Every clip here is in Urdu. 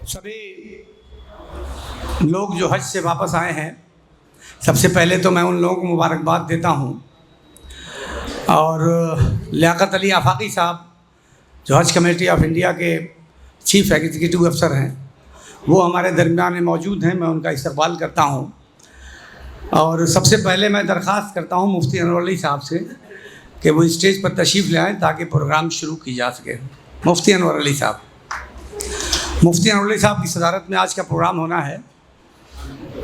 سبھی لوگ جو حج سے واپس آئے ہیں، سب سے پہلے تو میں ان لوگوں کو مبارکباد دیتا ہوں، اور لیاقت علی آفاقی صاحب جو حج کمیٹی آف انڈیا کے چیف ایگزیکٹو افسر ہیں، وہ ہمارے درمیان میں موجود ہیں، میں ان کا استقبال کرتا ہوں۔ اور سب سے پہلے میں درخواست کرتا ہوں مفتی انور علی صاحب سے کہ وہ اسٹیج پر تشریف لے آئیں تاکہ پروگرام شروع کی جا سکے۔ مفتی انور علی صاحب کی صدارت میں آج کا پروگرام ہونا ہے۔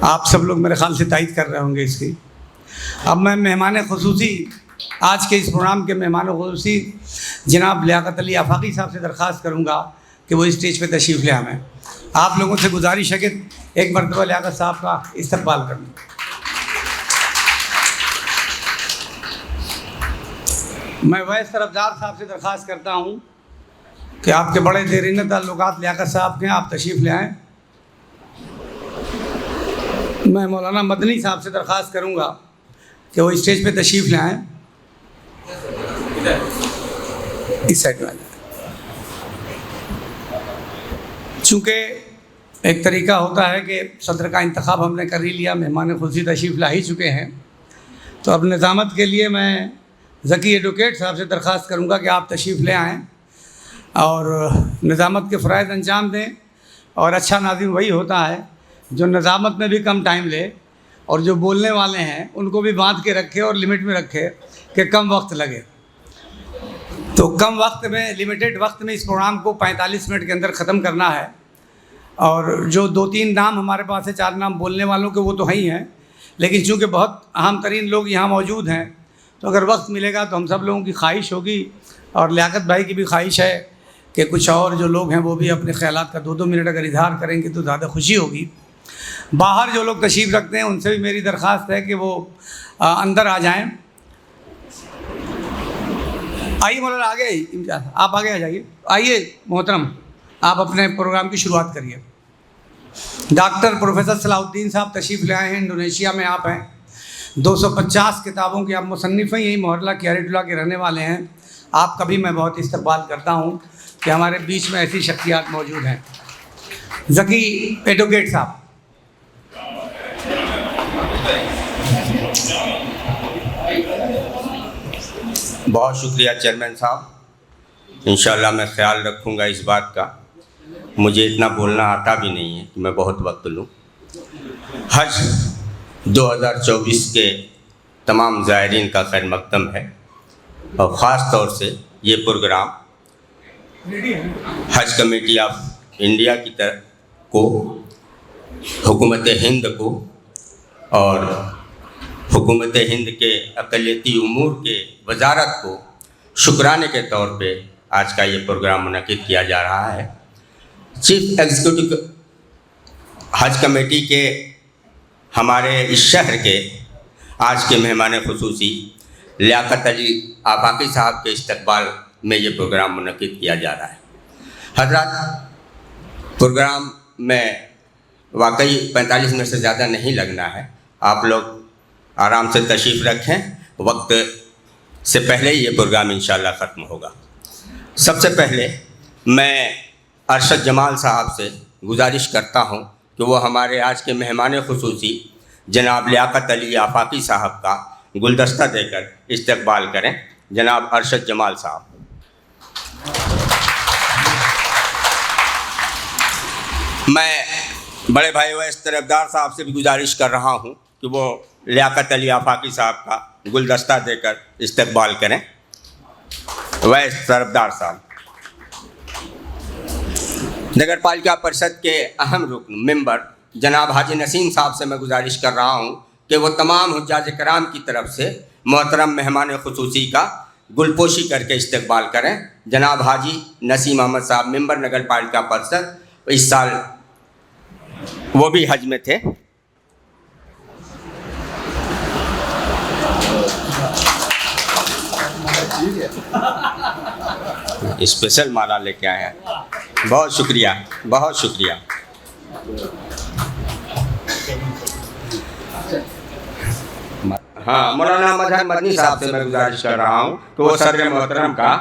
آپ سب لوگ میرے خیال سے تائید کر رہے ہوں گے اس کی۔ اب میں مہمان خصوصی، آج کے اس پروگرام کے مہمان خصوصی جناب لیاقت علی آفاقی صاحب سے درخواست کروں گا کہ وہ اسٹیج پہ تشریف لے آئیں۔ آپ لوگوں سے گزارش ہے کہ ایک مرتبہ لیاقت صاحب کا استقبال کریں۔ میں ویس طرفدار صاحب سے درخواست کرتا ہوں کہ آپ کے بڑے دیرینہ تعلقات لیاقت صاحب کے ہیں، آپ تشریف لے آئیں۔ میں مولانا مدنی صاحب سے درخواست کروں گا کہ وہ اسٹیج پہ تشریف لے آئیں۔ اس سائڈ میں چونکہ ایک طریقہ ہوتا ہے کہ صدر کا انتخاب ہم نے کر ہی لیا، مہمان خصوصی تشریف لا ہی چکے ہیں، تو اب نظامت کے لیے میں ذکی ایڈوکیٹ صاحب سے درخواست کروں گا کہ آپ تشریف لے آئیں اور نظامت کے فرائض انجام دیں۔ اور اچھا ناظرین وہی ہوتا ہے جو نظامت میں بھی کم ٹائم لے، اور جو بولنے والے ہیں ان کو بھی باندھ کے رکھے اور لمٹ میں رکھے کہ کم وقت لگے۔ تو کم وقت میں، لمیٹڈ وقت میں اس پروگرام کو 45 منٹ کے اندر ختم کرنا ہے۔ اور جو 2-3 نام ہمارے پاس ہے، 4 نام بولنے والوں کے، وہ تو ہیں ہی ہیں، لیکن چونکہ بہت اہم ترین لوگ یہاں موجود ہیں، تو اگر وقت ملے گا تو ہم سب لوگوں کی خواہش ہوگی، اور لیاقت بھائی کی بھی خواہش ہے کہ کچھ اور جو لوگ ہیں وہ بھی اپنے خیالات کا 2-2 منٹ اگر اظہار کریں گے تو زیادہ خوشی ہوگی۔ باہر جو لوگ تشریف رکھتے ہیں ان سے بھی میری درخواست ہے کہ وہ اندر آ جائیں۔ آئیے مولانا، آگے آپ آگے آ جائیے، آئیے محترم، آپ اپنے پروگرام کی شروعات کریے۔ ڈاکٹر پروفیسر صلاح الدین صاحب تشریف لے آئے ہیں، انڈونیشیا میں آپ ہیں، 250 کتابوں کے آپ مصنف ہیں، یہی محرلہ کیارٹ اللہ کے رہنے والے ہیں۔ آپ کا بھی میں بہت استقبال کرتا ہوں کہ ہمارے بیچ میں ایسی شخصیات موجود ہیں۔ ذکی ایڈوکیٹ صاحب۔ بہت شکریہ چیئرمین صاحب، انشاءاللہ میں خیال رکھوں گا اس بات کا۔ مجھے اتنا بولنا آتا بھی نہیں ہے کہ میں بہت وقت لوں۔ حج 2024 کے تمام زائرین کا خیر مقدم ہے، اور خاص طور سے یہ پروگرام حج کمیٹی آف انڈیا کی طرف کو، حکومت ہند کو اور حکومت ہند کے اقلیتی امور کے وزارت کو شکرانے کے طور پہ آج کا یہ پروگرام منعقد کیا جا رہا ہے۔ چیف ایگزیکٹو حج کمیٹی کے ہمارے اس شہر کے آج کے مہمان خصوصی لیاقت علی آفاقی صاحب کے استقبال میں یہ پروگرام منعقد کیا جا رہا ہے۔ حضرات، پروگرام میں واقعی 45 منٹ سے زیادہ نہیں لگنا ہے، آپ لوگ آرام سے تشریف رکھیں، وقت سے پہلے ہی یہ پروگرام انشاءاللہ ختم ہوگا۔ سب سے پہلے میں ارشد جمال صاحب سے گزارش کرتا ہوں کہ وہ ہمارے آج کے مہمان خصوصی جناب لیاقت علی آفاقی صاحب کا گلدستہ دے کر استقبال کریں۔ جناب ارشد جمال صاحب۔ میں بڑے بھائی ویس طرفدار صاحب سے بھی گزارش کر رہا ہوں کہ وہ لیاقت علی آفاقی صاحب کا گلدستہ دے کر استقبال کریں۔ ویس طرفدار صاحب۔ نگر پالکا پریشد کے اہم رکن ممبر جناب حاجی نسیم صاحب سے میں گزارش کر رہا ہوں کہ وہ تمام حجاج کرام کی طرف سے محترم مہمان خصوصی کا گلپوشی کر کے استقبال کریں۔ جناب حاجی نسیم احمد صاحب، ممبر نگر پالکا پریشد، اس سال وہ بھی حج میں تھے۔ اسپیشل مالا لے کے آئے ہیں، بہت شکریہ، بہت شکریہ۔ ہاں، مولانا مظہر مدنی صاحب سے میں گزارش کر رہا ہوں کہ وہ صدر محترم کا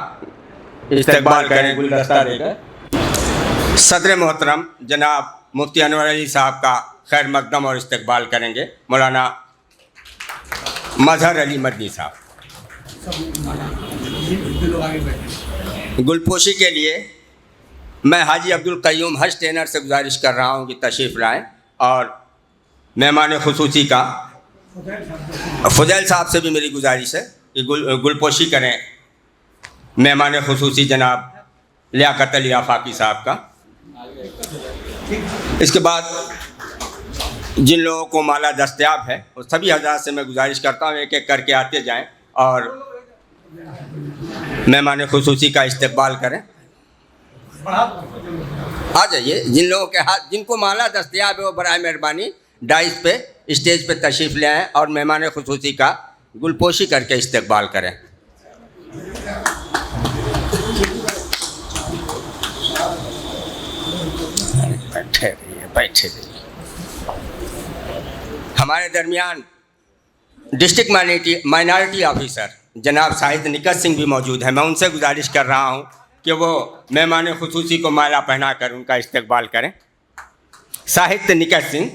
استقبال کریں گلدستہ دے کر۔ صدر محترم جناب مفتی انور علی صاحب کا خیر مقدم اور استقبال کریں گے مولانا مظہر علی مدنی صاحب. گلپوشی کے لیے میں حاجی عبدالقیوم حج ٹرینر سے گزارش کر رہا ہوں کہ تشریف لائیں, اور مہمان خصوصی کا فضیل صاحب سے بھی میری گزارش ہے کہ گلپوشی کریں مہمان خصوصی جناب لیاقت علی آفاقی صاحب کا. اس کے بعد جن لوگوں کو مالا دستیاب ہے وہ سبھی حضرات سے میں گزارش کرتا ہوں ایک ایک کر کے آتے جائیں اور مہمان خصوصی کا استقبال کریں. آ جائیے, جن لوگوں کے ہاتھ جن کو مالا دستیاب ہے وہ برائے مہربانی ڈائس پہ اسٹیج پہ تشریف لے آئیں اور مہمان خصوصی کا گلپوشی کر کے استقبال کریں. بیٹھے رہیے. ہمارے درمیان ڈسٹرکٹ مائنارٹی آفیسر جناب ساہد نکت سنگھ بھی موجود ہیں. میں ان سے گزارش کر رہا ہوں کہ وہ مہمان خصوصی کو مالا پہنا کر ان کا استقبال کریں. ساہد نکت سنگھ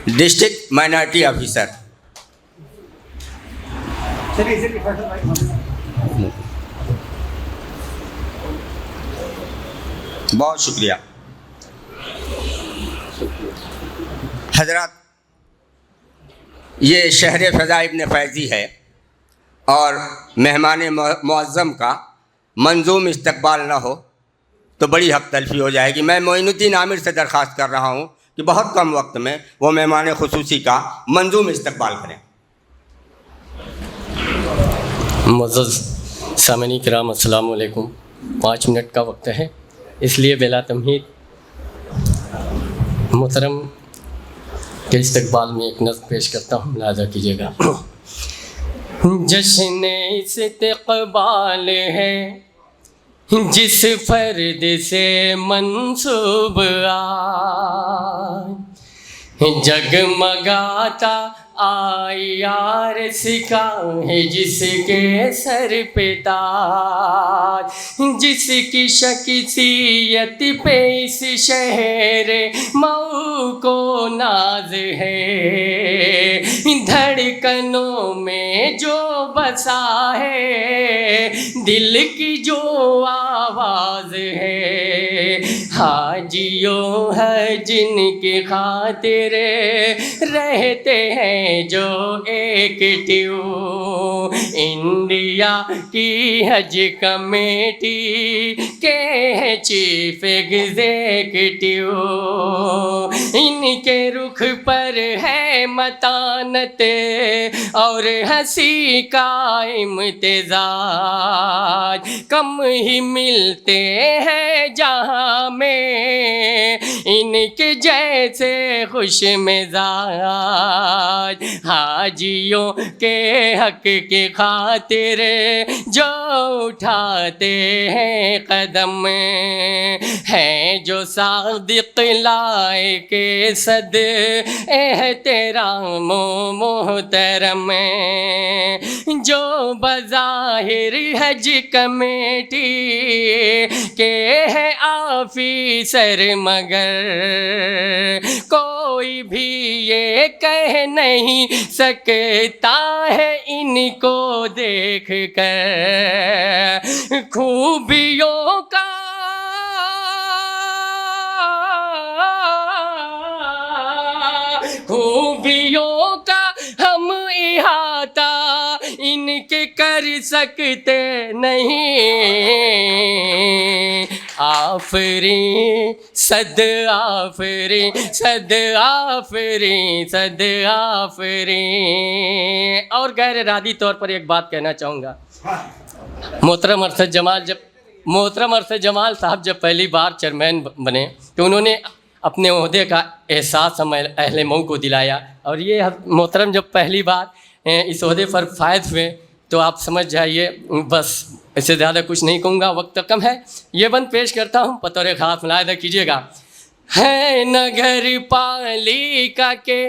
ڈسٹرکٹ مائنارٹی آفیسر. بہت شکریہ حضرات. یہ شہر فضا ابن فیضی ہے اور مہمان معظم کا منظوم استقبال نہ ہو تو بڑی حق تلفی ہو جائے گی. میں معین الدین عامر سے درخواست کر رہا ہوں کہ بہت کم وقت میں وہ مہمان خصوصی کا منظوم استقبال کریں. معزز سامعین کرام السلام علیکم. 5 منٹ کا وقت ہے, اس لیے بلا تمہید محترم کے استقبال میں ایک نظم پیش کرتا ہوں, ملاحظہ کیجیے گا. جشن استقبال ہے جس فرد سے منسوب آئے, جگمگاتا آئی عارس کا ہے جس کے سر پہ تاج, جس کی شخصیت پہ اس شہر مئو کو ناز ہے, دھڑکنوں میں جو بسا ہے دل کی جو آواز ہے, حاجیوں ہے جن کی خاطر رہتے ہیں جو ایکٹیو, انڈیا کی حج کمیٹی کے چیف ایگزیکٹیو, ان کے رخ پر ہے متانت اور ہنسی کا امتزاج, کم ہی ملتے ہیں جہاں میں ان کے جیسے خوش مزاج, حاجیوں کے حق کی خاطر جو اٹھاتے ہیں قدم ہیں جو صادق لائق صد احترام و محترم, جو بظاہر حج کمیٹی کے ہے آفیسر مگر کوئی بھی یہ کہہ نہیں سکتا ہے ان کو دیکھ کر خوبیوں کا ہم احاطہ ان کے کر سکتے نہیں, آفرین صد آفرین صد آفرین صد آفرین. اور غیر ارادی طور پر ایک بات کہنا چاہوں گا. محترم ارشد جمال صاحب جب پہلی بار چیئرمین بنے تو انہوں نے اپنے عہدے کا احساس ہم اہل مئو کو دلایا, اور یہ محترم جب پہلی بار اس عہدے پر فائز ہوئے تو آپ سمجھ جائیے, بس اس سے زیادہ کچھ نہیں کہوں گا, وقت کم ہے. یہ بند پیش کرتا ہوں بطور خاص, ملاحظہ کیجیے گا. ہے نگر پالیکا کے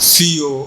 CEO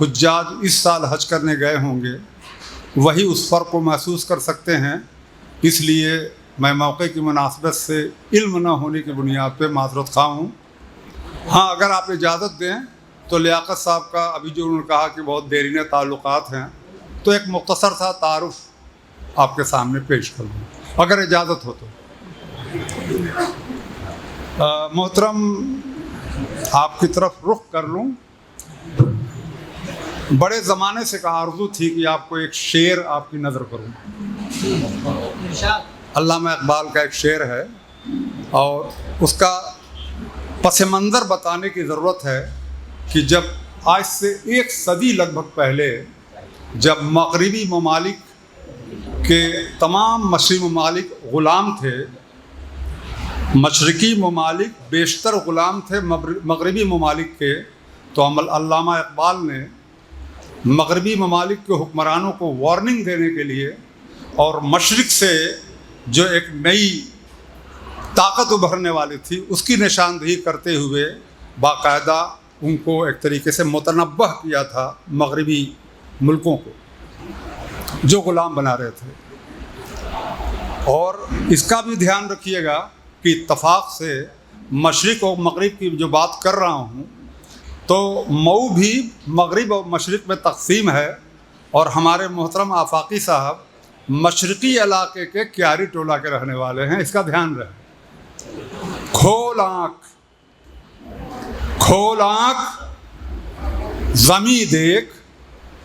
حجاج اس سال حج کرنے گئے ہوں گے وہی اس فرق کو محسوس کر سکتے ہیں، اس لیے میں موقع کی مناسبت سے علم نہ ہونے کی بنیاد پہ معذرت خواہ ہوں۔ ہاں، اگر آپ اجازت دیں تو لیاقت صاحب کا ابھی جو انہوں نے کہا کہ بہت دیرینہ تعلقات ہیں، تو ایک مختصر سا تعارف آپ کے سامنے پیش کر دوں اگر اجازت ہو تو۔ محترم، آپ کی طرف رخ کر لوں، بڑے زمانے سے کا آرزو تھی کہ آپ کو ایک شعر آپ کی نظر کروں۔ علامہ اقبال کا ایک شعر ہے اور اس کا پس منظر بتانے کی ضرورت ہے کہ جب آج سے 1 صدی لگ بھگ پہلے جب مغربی ممالک کے تمام مشرقی ممالک غلام تھے، مشرقی ممالک بیشتر غلام تھے مغربی ممالک کے، تو علامہ اقبال نے مغربی ممالک کے حکمرانوں کو وارننگ دینے کے لیے اور مشرق سے جو ایک نئی طاقت ابھرنے والی تھی اس کی نشاندہی کرتے ہوئے باقاعدہ ان کو ایک طریقے سے متنبہ کیا تھا مغربی ملکوں کو جو غلام بنا رہے تھے۔ اور اس کا بھی دھیان رکھیے گا کہ اتفاق سے مشرق اور مغرب کی جو بات کر رہا ہوں تو مئو بھی مغرب اور مشرق میں تقسیم ہے، اور ہمارے محترم آفاقی صاحب مشرقی علاقے کے کیاری ٹولہ کے رہنے والے ہیں، اس کا دھیان رہے۔ کھول آنکھ، کھول آنکھ، زمیں دیکھ،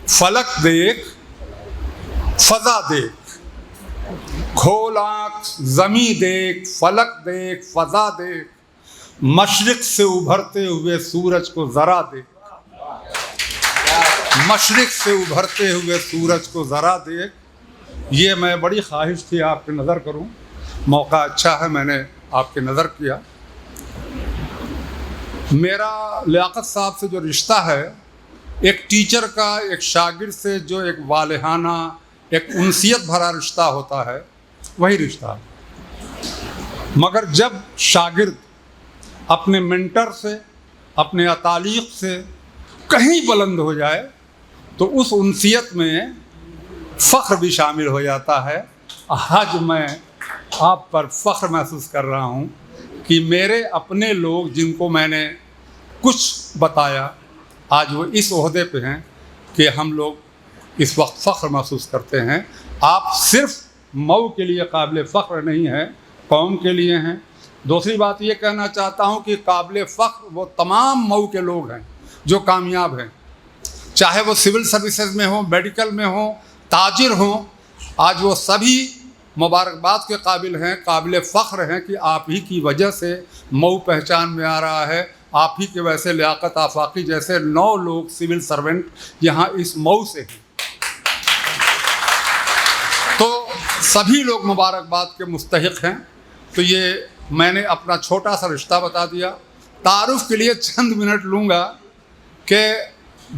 فلک دیکھ، فضا دیکھ۔ کھول آنکھ، زمیں دیکھ، فلک دیکھ، فضا دیکھ، مشرق سے ابھرتے ہوئے سورج کو ذرا دیکھ۔ مشرق سے ابھرتے ہوئے سورج کو ذرا دیکھ۔ یہ میں بڑی خواہش تھی آپ کی نظر کروں، موقع اچھا ہے میں نے آپ کی نظر کیا۔ میرا لیاقت صاحب سے جو رشتہ ہے، ایک ٹیچر کا ایک شاگرد سے جو ایک والہانہ ایک انسیت بھرا رشتہ ہوتا ہے، وہی رشتہ ہے۔ مگر جب شاگرد اپنے منٹر سے، اپنے اتالیق سے کہیں بلند ہو جائے تو اس انسیت میں فخر بھی شامل ہو جاتا ہے۔ آج میں آپ پر فخر محسوس کر رہا ہوں کہ میرے اپنے لوگ جن کو میں نے کچھ بتایا آج وہ اس عہدے پہ ہیں کہ ہم لوگ اس وقت فخر محسوس کرتے ہیں۔ آپ صرف مئو کے لیے قابل فخر نہیں ہیں، قوم کے لیے ہیں۔ دوسری بات یہ کہنا چاہتا ہوں کہ قابل فخر وہ تمام مئو کے لوگ ہیں جو کامیاب ہیں، چاہے وہ سول سروسز میں ہوں، میڈیکل میں ہوں، تاجر ہوں، آج وہ سبھی مبارکباد کے قابل ہیں، قابل فخر ہیں کہ آپ ہی کی وجہ سے مئو پہچان میں آ رہا ہے۔ آپ ہی کے ویسے لیاقت آفاقی جیسے 9 لوگ سول سرونٹ یہاں اس مئو سے ہیں، تو سبھی لوگ مبارکباد کے مستحق ہیں۔ تو یہ میں نے اپنا چھوٹا سا رشتہ بتا دیا۔ تعارف کے لیے چند منٹ لوں گا کہ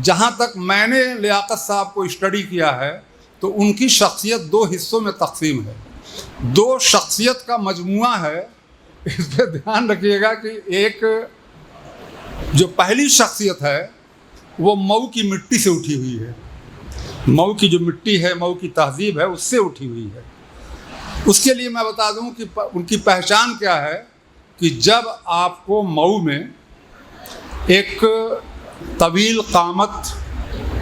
جہاں تک میں نے لیاقت صاحب کو اسٹڈی کیا ہے تو ان کی شخصیت 2 حصوں میں تقسیم ہے، 2 شخصیت کا مجموعہ ہے۔ اس پہ دھیان رکھیے گا کہ ایک جو پہلی شخصیت ہے وہ مئو کی مٹی سے اٹھی ہوئی ہے، مئو کی جو مٹی ہے، مئو کی تہذیب ہے، اس سے اٹھی ہوئی ہے۔ اس کے لیے میں بتا دوں کہ ان کی پہچان کیا ہے کہ جب آپ کو مئو میں ایک طویل قامت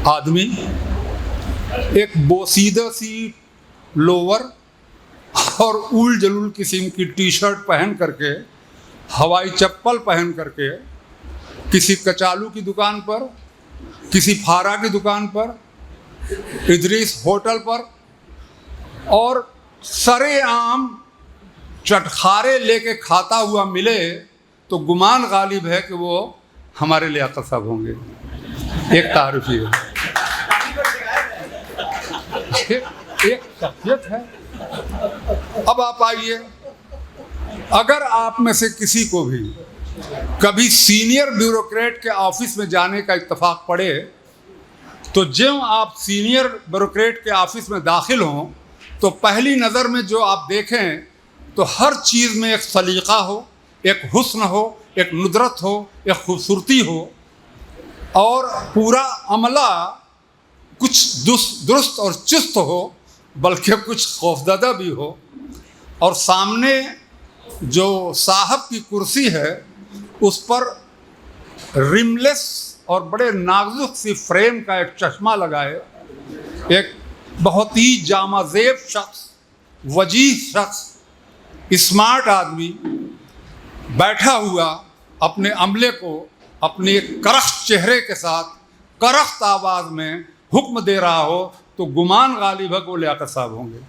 آدمی ایک بوسیدہ سی لوور اور اول جلول قسم کی ٹی شرٹ پہن کر کے، ہوائی چپل پہن کر کے کسی کچالو کی دکان پر، کسی پھارا کی دکان پر، ادریس ہوٹل پر، اور سرے عام چٹخارے لے کے کھاتا ہوا ملے تو گمان غالب ہے کہ وہ ہمارے لیاقت صاحب ہوں گے۔ ایک تعارف یہ ایک شخصیت ہے۔ اب آپ آئیے، اگر آپ میں سے کسی کو بھی کبھی سینئر بیوروکریٹ کے آفس میں جانے کا اتفاق پڑے تو جب آپ سینئر بیوروکریٹ کے آفس میں داخل ہوں تو پہلی نظر میں جو آپ دیکھیں تو ہر چیز میں ایک سلیقہ ہو، ایک حسن ہو، ایک ندرت ہو، ایک خوبصورتی ہو۔ اور پورا عملہ کچھ درست اور چست ہو بلکہ کچھ خوفزدہ بھی ہو، اور سامنے جو صاحب کی کرسی ہے اس پر رملیس اور بڑے نازک سی فریم کا ایک چشمہ لگائے، ایک بہت ہی جامع زیب شخص، وجیح شخص، اسمارٹ آدمی بیٹھا ہوا اپنے عملے کو اپنے ایک کرخت چہرے کے ساتھ کرخت آواز میں حکم دے رہا ہو تو گمان غالب ہے کہ وہ لیاقت صاحب ہوں گے۔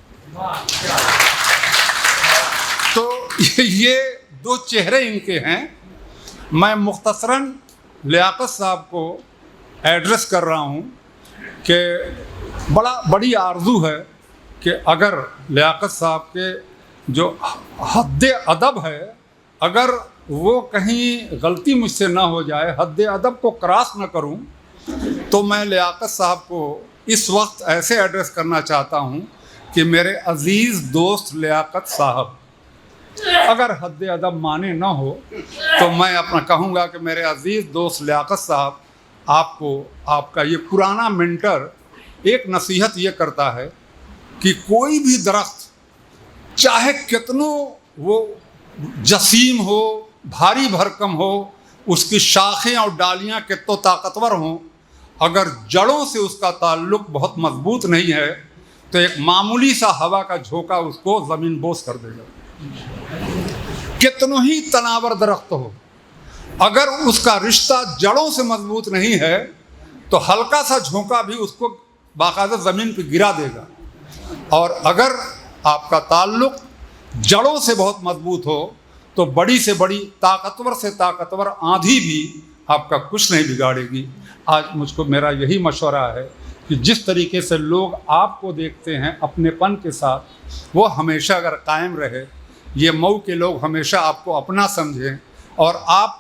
تو یہ دو چہرے ان کے ہیں۔ میں مختصراً لیاقت صاحب کو ایڈریس کر رہا ہوں کہ بڑی آرزو ہے کہ اگر لیاقت صاحب کے جو حد ادب ہے، اگر وہ کہیں غلطی مجھ سے نہ ہو جائے، حد ادب کو کراس نہ کروں، تو میں لیاقت صاحب کو اس وقت ایسے ایڈریس کرنا چاہتا ہوں کہ میرے عزیز دوست لیاقت صاحب، اگر حد ادب مانے نہ ہو تو میں اپنا کہوں گا کہ میرے عزیز دوست لیاقت صاحب، آپ کو آپ کا یہ پرانا منٹر ایک نصیحت یہ کرتا ہے کہ کوئی بھی درخت چاہے کتنوں وہ جسیم ہو، بھاری بھرکم ہو، اس کی شاخیں اور ڈالیاں کتوں طاقتور ہوں، اگر جڑوں سے اس کا تعلق بہت مضبوط نہیں ہے تو ایک معمولی سا ہوا کا جھونکا اس کو زمین بوس کر دے گا۔ کتنوں ہی تناور درخت ہو، اگر اس کا رشتہ جڑوں سے مضبوط نہیں ہے تو ہلکا سا جھونکا بھی اس کو باقاعدہ زمین پہ گرا دے گا، اور اگر آپ کا تعلق جڑوں سے بہت مضبوط ہو تو بڑی سے بڑی طاقتور سے طاقتور آندھی بھی آپ کا کچھ نہیں بگاڑے گی۔ آج مجھ کو میرا یہی مشورہ ہے کہ جس طریقے سے لوگ آپ کو دیکھتے ہیں اپنے پن کے ساتھ، وہ ہمیشہ اگر قائم رہے، یہ مئو کے لوگ ہمیشہ آپ کو اپنا سمجھیں اور آپ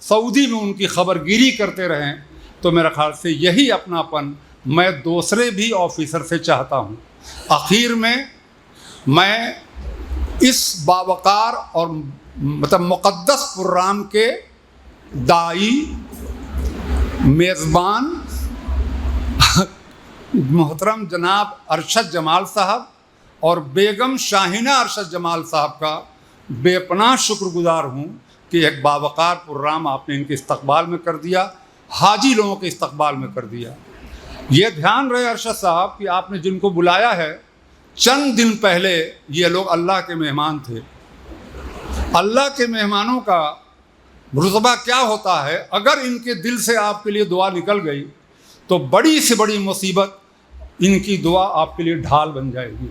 سعودی میں ان کی خبر گیری کرتے رہیں، تو میرا خیال سے یہی اپناپن میں دوسرے بھی آفیسر سے چاہتا ہوں۔ آخر میں اس باوقار اور مقدس پروگرام کے داعی، میزبان محترم جناب ارشد جمال صاحب اور بیگم شاہینہ ارشد جمال صاحب کا بے پناہ شکر گزار ہوں کہ ایک باوقار پروگرام آپ نے ان کے استقبال میں کر دیا، حاجی لوگوں کے استقبال میں کر دیا۔ یہ دھیان رہے ارشد صاحب کہ آپ نے جن کو بلایا ہے، چند دن پہلے یہ لوگ اللہ کے مہمان تھے۔ اللہ کے مہمانوں کا رتبہ کیا ہوتا ہے؟ اگر ان کے دل سے آپ کے لیے دعا نکل گئی تو بڑی سے بڑی مصیبت ان کی دعا آپ کے لیے ڈھال بن جائے گی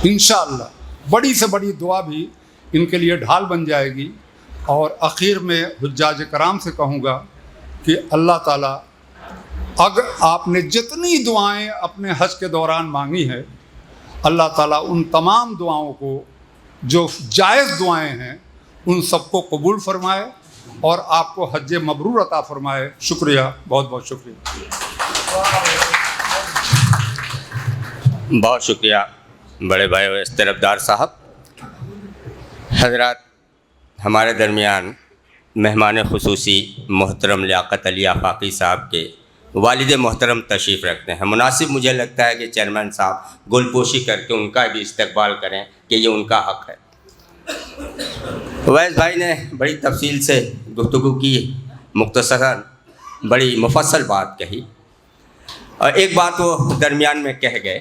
انشاءاللہ۔ بڑی سے بڑی دعا بھی ان کے لیے ڈھال بن جائے گی۔ اور آخر میں حجاج کرام سے کہوں گا کہ اللہ تعالیٰ، اگر آپ نے جتنی دعائیں اپنے حج کے دوران مانگی ہیں، اللہ تعالیٰ ان تمام دعاؤں کو، جو جائز دعائیں ہیں، ان سب کو قبول فرمائے اور آپ کو حج مبرور عطا فرمائے۔ شکریہ، بہت بہت شکریہ۔ بہت شکریہ بڑے بھائی اویس طرفدار صاحب۔ حضرات، ہمارے درمیان مہمان خصوصی محترم لیاقت علی آفاقی صاحب کے والد محترم تشریف رکھتے ہیں۔ مناسب مجھے لگتا ہے کہ چیئرمین صاحب گل پوشی کر کے ان کا بھی استقبال کریں کہ یہ ان کا حق ہے۔ اویس بھائی نے بڑی تفصیل سے گفتگو کی، مختصراً بڑی مفصل بات کہی، اور ایک بات وہ درمیان میں کہہ گئے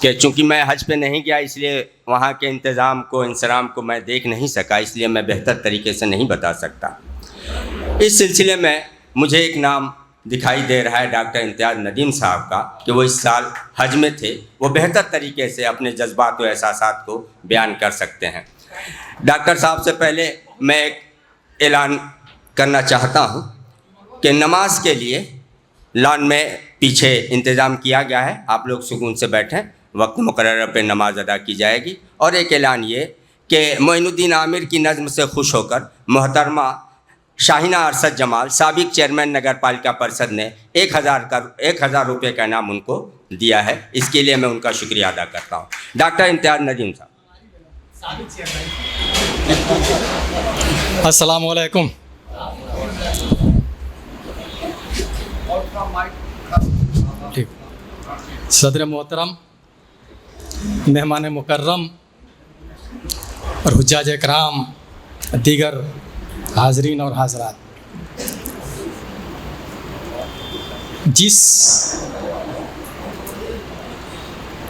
کہ چونکہ میں حج پہ نہیں گیا، اس لیے وہاں کے انتظام کو، انصرام کو میں دیکھ نہیں سکا، اس لیے میں بہتر طریقے سے نہیں بتا سکتا۔ اس سلسلے میں مجھے ایک نام دکھائی دے رہا ہے ڈاکٹر امتیاز ندیم صاحب کا، کہ وہ اس سال حج میں تھے، وہ بہتر طریقے سے اپنے جذبات و احساسات کو بیان کر سکتے ہیں۔ ڈاکٹر صاحب سے پہلے میں ایک اعلان کرنا چاہتا ہوں کہ نماز کے لیے لان میں پیچھے انتظام کیا گیا ہے، آپ لوگ سکون سے بیٹھیں، وقت مقررہ پہ نماز ادا کی جائے گی۔ اور ایک اعلان یہ کہ معین الدین عامر کی نظم سے خوش ہو کر محترمہ شاہینہ ارشد جمال، سابق چیئرمین نگر پالیکا پرشد نے 1000 روپے کا انعام ان کو دیا ہے، اس کے لیے میں ان کا شکریہ ادا کرتا ہوں۔ ڈاکٹر امتیاز ندیم صاحب۔ السلام علیکم۔ ٹھیک. صدر محترم، مہمان مکرم اور حجاج اکرام، دیگر حاضرین اور حاضرات، جس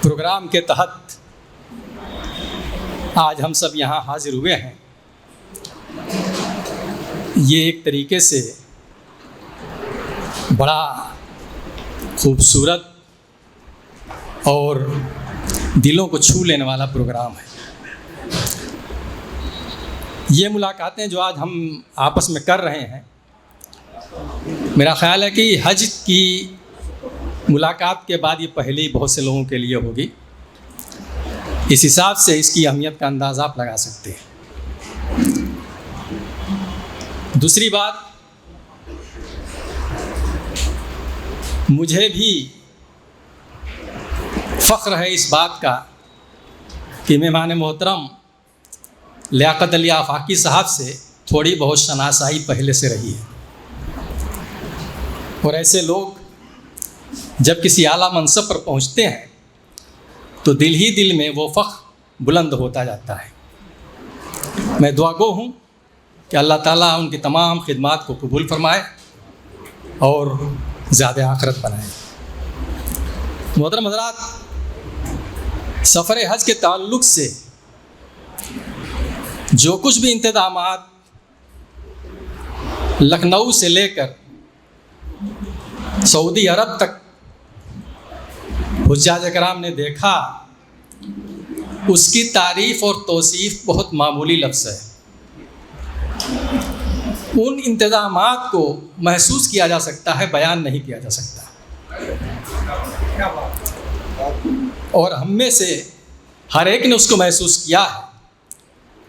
پروگرام کے تحت آج ہم سب یہاں حاضر ہوئے ہیں، یہ ایک طریقے سے بڑا خوبصورت اور دلوں کو چھو لینے والا پروگرام ہے. یہ ملاقاتیں جو آج ہم آپس میں کر رہے ہیں، میرا خیال ہے کہ حج کی ملاقات کے بعد یہ پہلی بہت سے لوگوں کے لیے ہوگی. اس حساب سے اس کی اہمیت کا اندازہ آپ لگا سکتے ہیں. دوسری بات، مجھے بھی فخر ہے اس بات کا کہ مہمان محترم لیاقت علی آفاقی صاحب سے تھوڑی بہت شناسائی پہلے سے رہی ہے، اور ایسے لوگ جب کسی اعلیٰ منصب پر پہنچتے ہیں تو دل ہی دل میں وہ فخر بلند ہوتا جاتا ہے. میں دعا گو ہوں کہ اللہ تعالیٰ ان کی تمام خدمات کو قبول فرمائے اور زیادہ آخرت بنائے. محترم حضرات، سفر حج کے تعلق سے جو کچھ بھی انتظامات لکھنؤ سے لے کر سعودی عرب تک حجاج اکرام نے دیکھا، اس کی تعریف اور توصیف بہت معمولی لفظ ہے. ان انتظامات کو محسوس کیا جا سکتا ہے، بیان نہیں کیا جا سکتا. اور ہم میں سے ہر ایک نے اس کو محسوس کیا ہے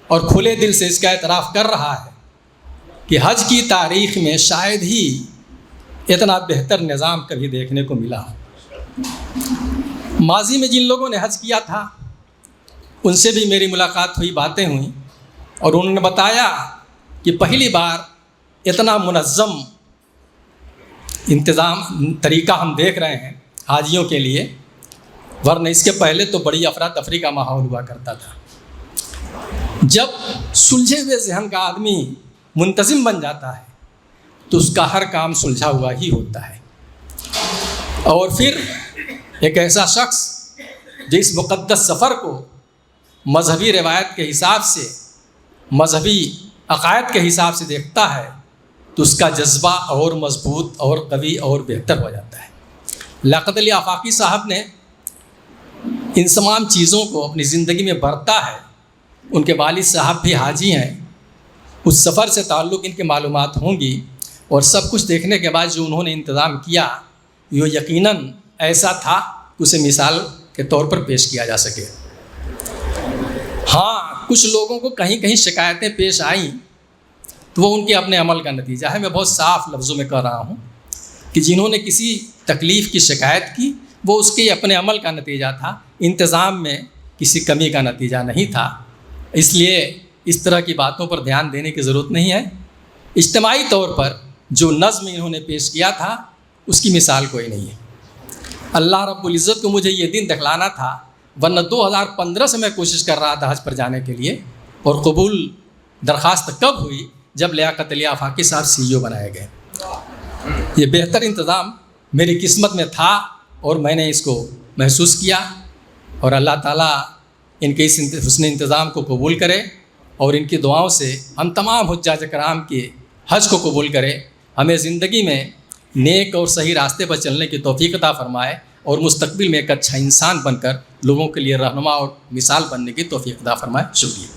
اور کھلے دل سے اس کا اعتراف کر رہا ہے کہ حج کی تاریخ میں شاید ہی اتنا بہتر نظام کبھی دیکھنے کو ملا. ماضی میں جن لوگوں نے حج کیا تھا ان سے بھی میری ملاقات ہوئی، باتیں ہوئیں، اور انہوں نے بتایا کہ پہلی بار اتنا منظم انتظام طریقہ ہم دیکھ رہے ہیں حاجیوں کے لیے، ورنہ اس کے پہلے تو بڑی افراتفری کا ماحول ہوا کرتا تھا. جب سلجھے ہوئے ذہن کا آدمی منتظم بن جاتا ہے تو اس کا ہر کام سلجھا ہوا ہی ہوتا ہے. اور پھر ایک ایسا شخص جو اس مقدس سفر کو مذہبی روایت کے حساب سے، مذہبی عقائد کے حساب سے دیکھتا ہے تو اس کا جذبہ اور مضبوط اور قوی اور بہتر ہو جاتا ہے. لیاقت علی آفاقی صاحب نے ان تمام چیزوں کو اپنی زندگی میں برتا ہے. ان کے والد صاحب بھی حاجی ہیں، اس سفر سے تعلق ان کے معلومات ہوں گی، اور سب کچھ دیکھنے کے بعد جو انہوں نے انتظام کیا وہ یقیناً ایسا تھا کہ اسے مثال کے طور پر پیش کیا جا سکے. ہاں، کچھ لوگوں کو کہیں کہیں شکایتیں پیش آئیں تو وہ ان کے اپنے عمل کا نتیجہ ہے. میں بہت صاف لفظوں میں کہہ رہا ہوں کہ جنہوں نے کسی تکلیف کی شکایت کی وہ اس کے اپنے عمل کا نتیجہ تھا، انتظام میں کسی کمی کا نتیجہ نہیں تھا. اس لیے اس طرح کی باتوں پر دھیان دینے کی ضرورت نہیں ہے. اجتماعی طور پر جو نظم انہوں نے پیش کیا تھا اس کی مثال کوئی نہیں ہے. اللہ رب العزت کو مجھے یہ دن دکھلانا تھا، ورنہ 2015 سے میں کوشش کر رہا تھا حج پر جانے کے لیے، اور قبول درخواست کب ہوئی؟ جب لیاقت علی آفاقی صاحب CEO بنائے گئے. یہ بہتر انتظام میری قسمت میں تھا اور میں نے اس کو محسوس کیا، اور اللہ تعالیٰ ان کے اس حسن انتظام کو قبول کرے، اور ان کی دعاؤں سے ہم تمام حجاج کرام کے حج کو قبول کرے. ہمیں زندگی میں نیک اور صحیح راستے پر چلنے کی توفیق عطا فرمائے، اور مستقبل میں ایک اچھا انسان بن کر لوگوں کے لیے رہنما اور مثال بننے کی توفیق عطا فرمائے. شکریہ.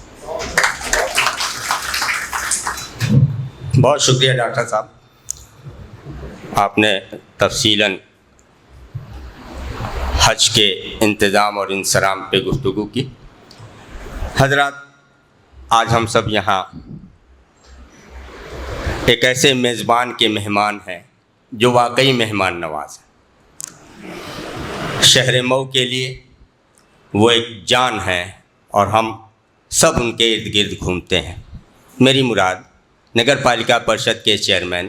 بہت شکریہ ڈاکٹر صاحب، آپ نے تفصیلاً حج کے انتظام اور انصرام پہ گفتگو کی. حضرات، آج ہم سب یہاں ایک ایسے میزبان کے مہمان ہیں جو واقعی مہمان نواز ہیں. شہر مئو کے لیے وہ ایک جان ہیں اور ہم سب ان کے ارد گرد گھومتے ہیں. میری مراد نگر پالکا پرشد کے چیئرمین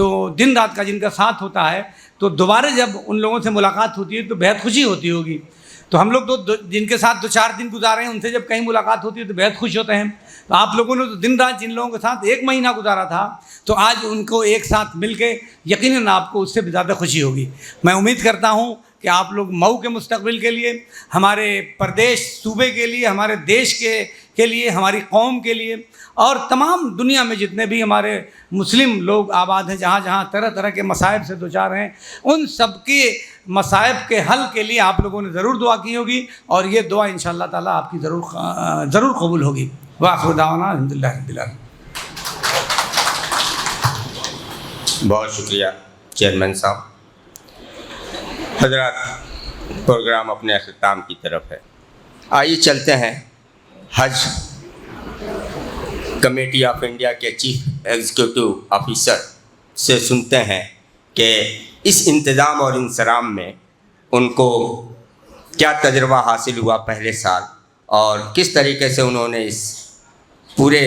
تو دن رات کا جن کا ساتھ ہوتا ہے تو دوبارہ جب ان لوگوں سے ملاقات ہوتی ہے تو بہت خوشی ہوتی ہوگی. تو ہم لوگ تو جن کے ساتھ 2-4 دن گزارے ہیں ان سے جب کہیں ملاقات ہوتی ہے تو بہت خوش ہوتے ہیں. تو آپ لوگوں نے تو دن رات جن لوگوں کے ساتھ 1 مہینہ گزارا تھا تو آج ان کو ایک ساتھ مل کے یقیناً آپ کو اس سے بھی زیادہ خوشی ہوگی. میں امید کرتا ہوں کہ آپ لوگ مئو کے مستقبل کے لیے، ہمارے پردیش صوبے کے لیے، ہمارے دیش کے لیے، ہماری قوم کے لیے اور تمام دنیا میں جتنے بھی ہمارے مسلم لوگ آباد ہیں، جہاں جہاں طرح طرح کے مصائب سے دوچار ہیں، ان سب کے مصائب کے حل کے لیے آپ لوگوں نے ضرور دعا کی ہوگی اور یہ دعا انشاءاللہ تعالیٰ آپ کی ضرور قبول ہوگی. وآخر دعوانا الحمدللہ رب العالمین. بہت شکریہ چیئرمین صاحب. حضرات، پروگرام اپنے اختتام کی طرف ہے. آئیے چلتے ہیں حج کمیٹی آف انڈیا کے چیف ایگزیکٹو آفیسر سے سنتے ہیں کہ اس انتظام اور انصرام میں ان کو کیا تجربہ حاصل ہوا پہلے سال اور کس طریقے سے انہوں نے اس پورے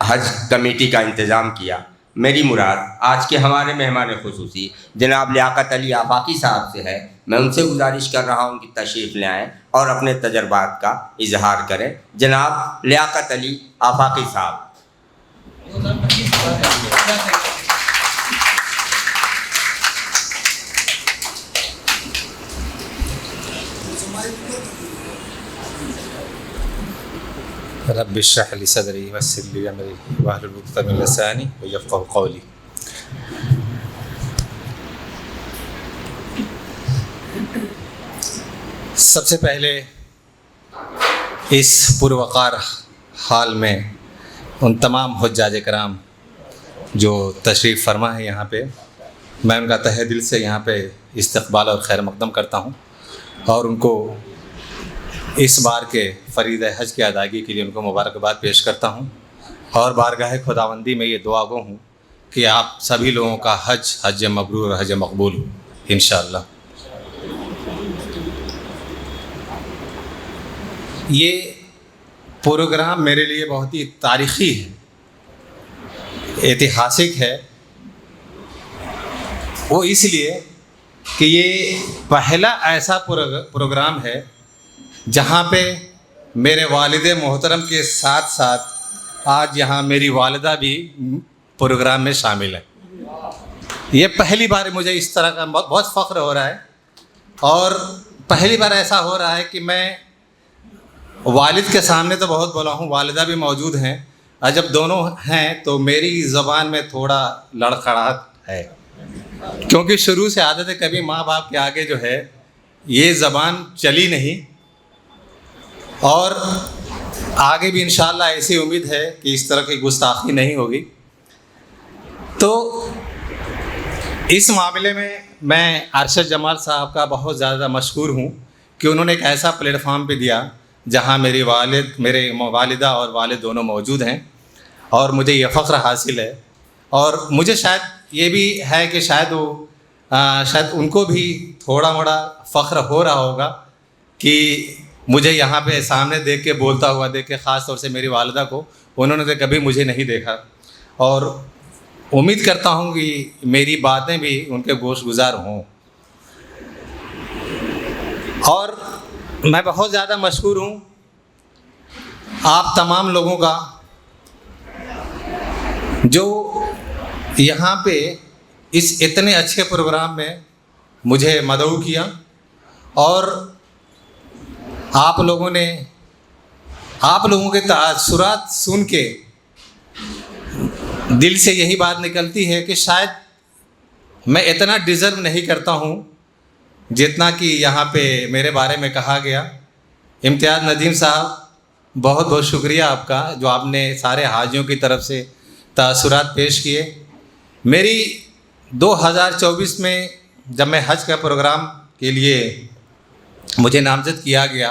حج کمیٹی کا انتظام کیا. میری مراد آج کے ہمارے مہمان خصوصی جناب لیاقت علی آفاقی صاحب سے ہے. میں ان سے گزارش کر رہا ہوں کہ تشریف لے آئیں اور اپنے تجربات کا اظہار کریں. جناب لیاقت علی آفاقی صاحب. رب اشرح لي صدري ويسر لي امري واحلل عقدة من لساني ويفقهوا قولي. سب سے پہلے اس پروقار حال میں ان تمام حجاج کرام جو تشریف فرما ہے یہاں پہ، میں ان کا تہہ دل سے یہاں پہ استقبال اور خیر مقدم کرتا ہوں اور ان کو اس بار کے فریضہ حج کی ادائیگی کے لیے ان کو مبارکباد پیش کرتا ہوں اور بارگاہ خداوندی میں یہ دعا گو ہوں کہ آپ سبھی لوگوں کا حج مبرور اور حج مقبول ہو انشاءاللہ. یہ پروگرام میرے لیے بہت ہی تاریخی ہے، ایتہاسک ہے. وہ اس لیے کہ یہ پہلا ایسا پروگرام ہے جہاں پہ میرے والد محترم کے ساتھ ساتھ آج یہاں میری والدہ بھی پروگرام میں شامل ہے. یہ پہلی بار مجھے اس طرح کا بہت فخر ہو رہا ہے اور پہلی بار ایسا ہو رہا ہے کہ میں والد کے سامنے تو بہت بولا ہوں، والدہ بھی موجود ہیں، اور جب دونوں ہیں تو میری زبان میں تھوڑا لڑکھڑاہٹ ہے کیونکہ شروع سے عادت ہے کبھی ماں باپ کے آگے جو ہے یہ زبان چلی نہیں اور آگے بھی انشاءاللہ ایسی امید ہے کہ اس طرح کی گستاخی نہیں ہوگی. تو اس معاملے میں ارشد جمال صاحب کا بہت زیادہ مشکور ہوں کہ انہوں نے ایک ایسا پلیٹ فارم پہ دیا جہاں میری والدہ اور والد دونوں موجود ہیں اور مجھے یہ فخر حاصل ہے. اور مجھے شاید یہ بھی ہے کہ شاید ان کو بھی تھوڑا موڑا فخر ہو رہا ہوگا کہ مجھے یہاں پہ سامنے دیکھ کے بولتا ہوا دیکھ کے، خاص طور سے میری والدہ کو. انہوں نے تو کبھی مجھے نہیں دیکھا اور امید کرتا ہوں کہ میری باتیں بھی ان کے گوش گزار ہوں. اور میں بہت زیادہ مشکور ہوں آپ تمام لوگوں کا جو یہاں پہ اس اتنے اچھے پروگرام میں مجھے مدعو کیا اور آپ لوگوں کے تاثرات سن کے دل سے یہی بات نکلتی ہے کہ شاید میں اتنا ڈیزرو نہیں کرتا ہوں جتنا کہ یہاں پہ میرے بارے میں کہا گیا. امتیاز ندیم صاحب، بہت بہت شکریہ آپ کا جو آپ نے سارے حاجیوں کی طرف سے تاثرات پیش کیے. میری 2024 میں جب میں حج کا پروگرام کے لیے مجھے نامزد کیا گیا،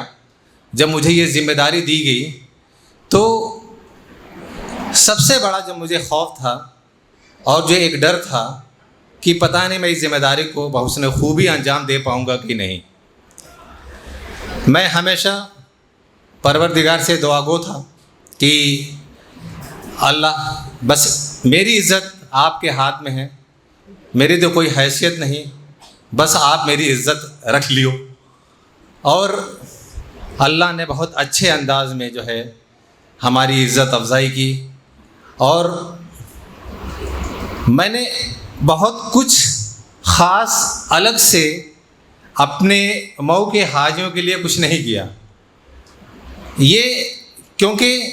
جب مجھے یہ ذمہ داری دی گئی تو سب سے بڑا جو مجھے خوف تھا اور جو ایک ڈر تھا کہ پتہ نہیں میں اس ذمہ داری کو بحسن خوبی انجام دے پاؤں گا کہ نہیں. میں ہمیشہ پروردگار سے دعا گو تھا کہ اللہ بس میری عزت آپ کے ہاتھ میں ہے. میری تو کوئی حیثیت نہیں, بس آپ میری عزت رکھ لیو. اور اللہ نے بہت اچھے انداز میں جو ہے ہماری عزت افزائی کی, اور میں نے بہت کچھ خاص الگ سے اپنے مئو کے حاجیوں کے لیے کچھ نہیں کیا. یہ کیونکہ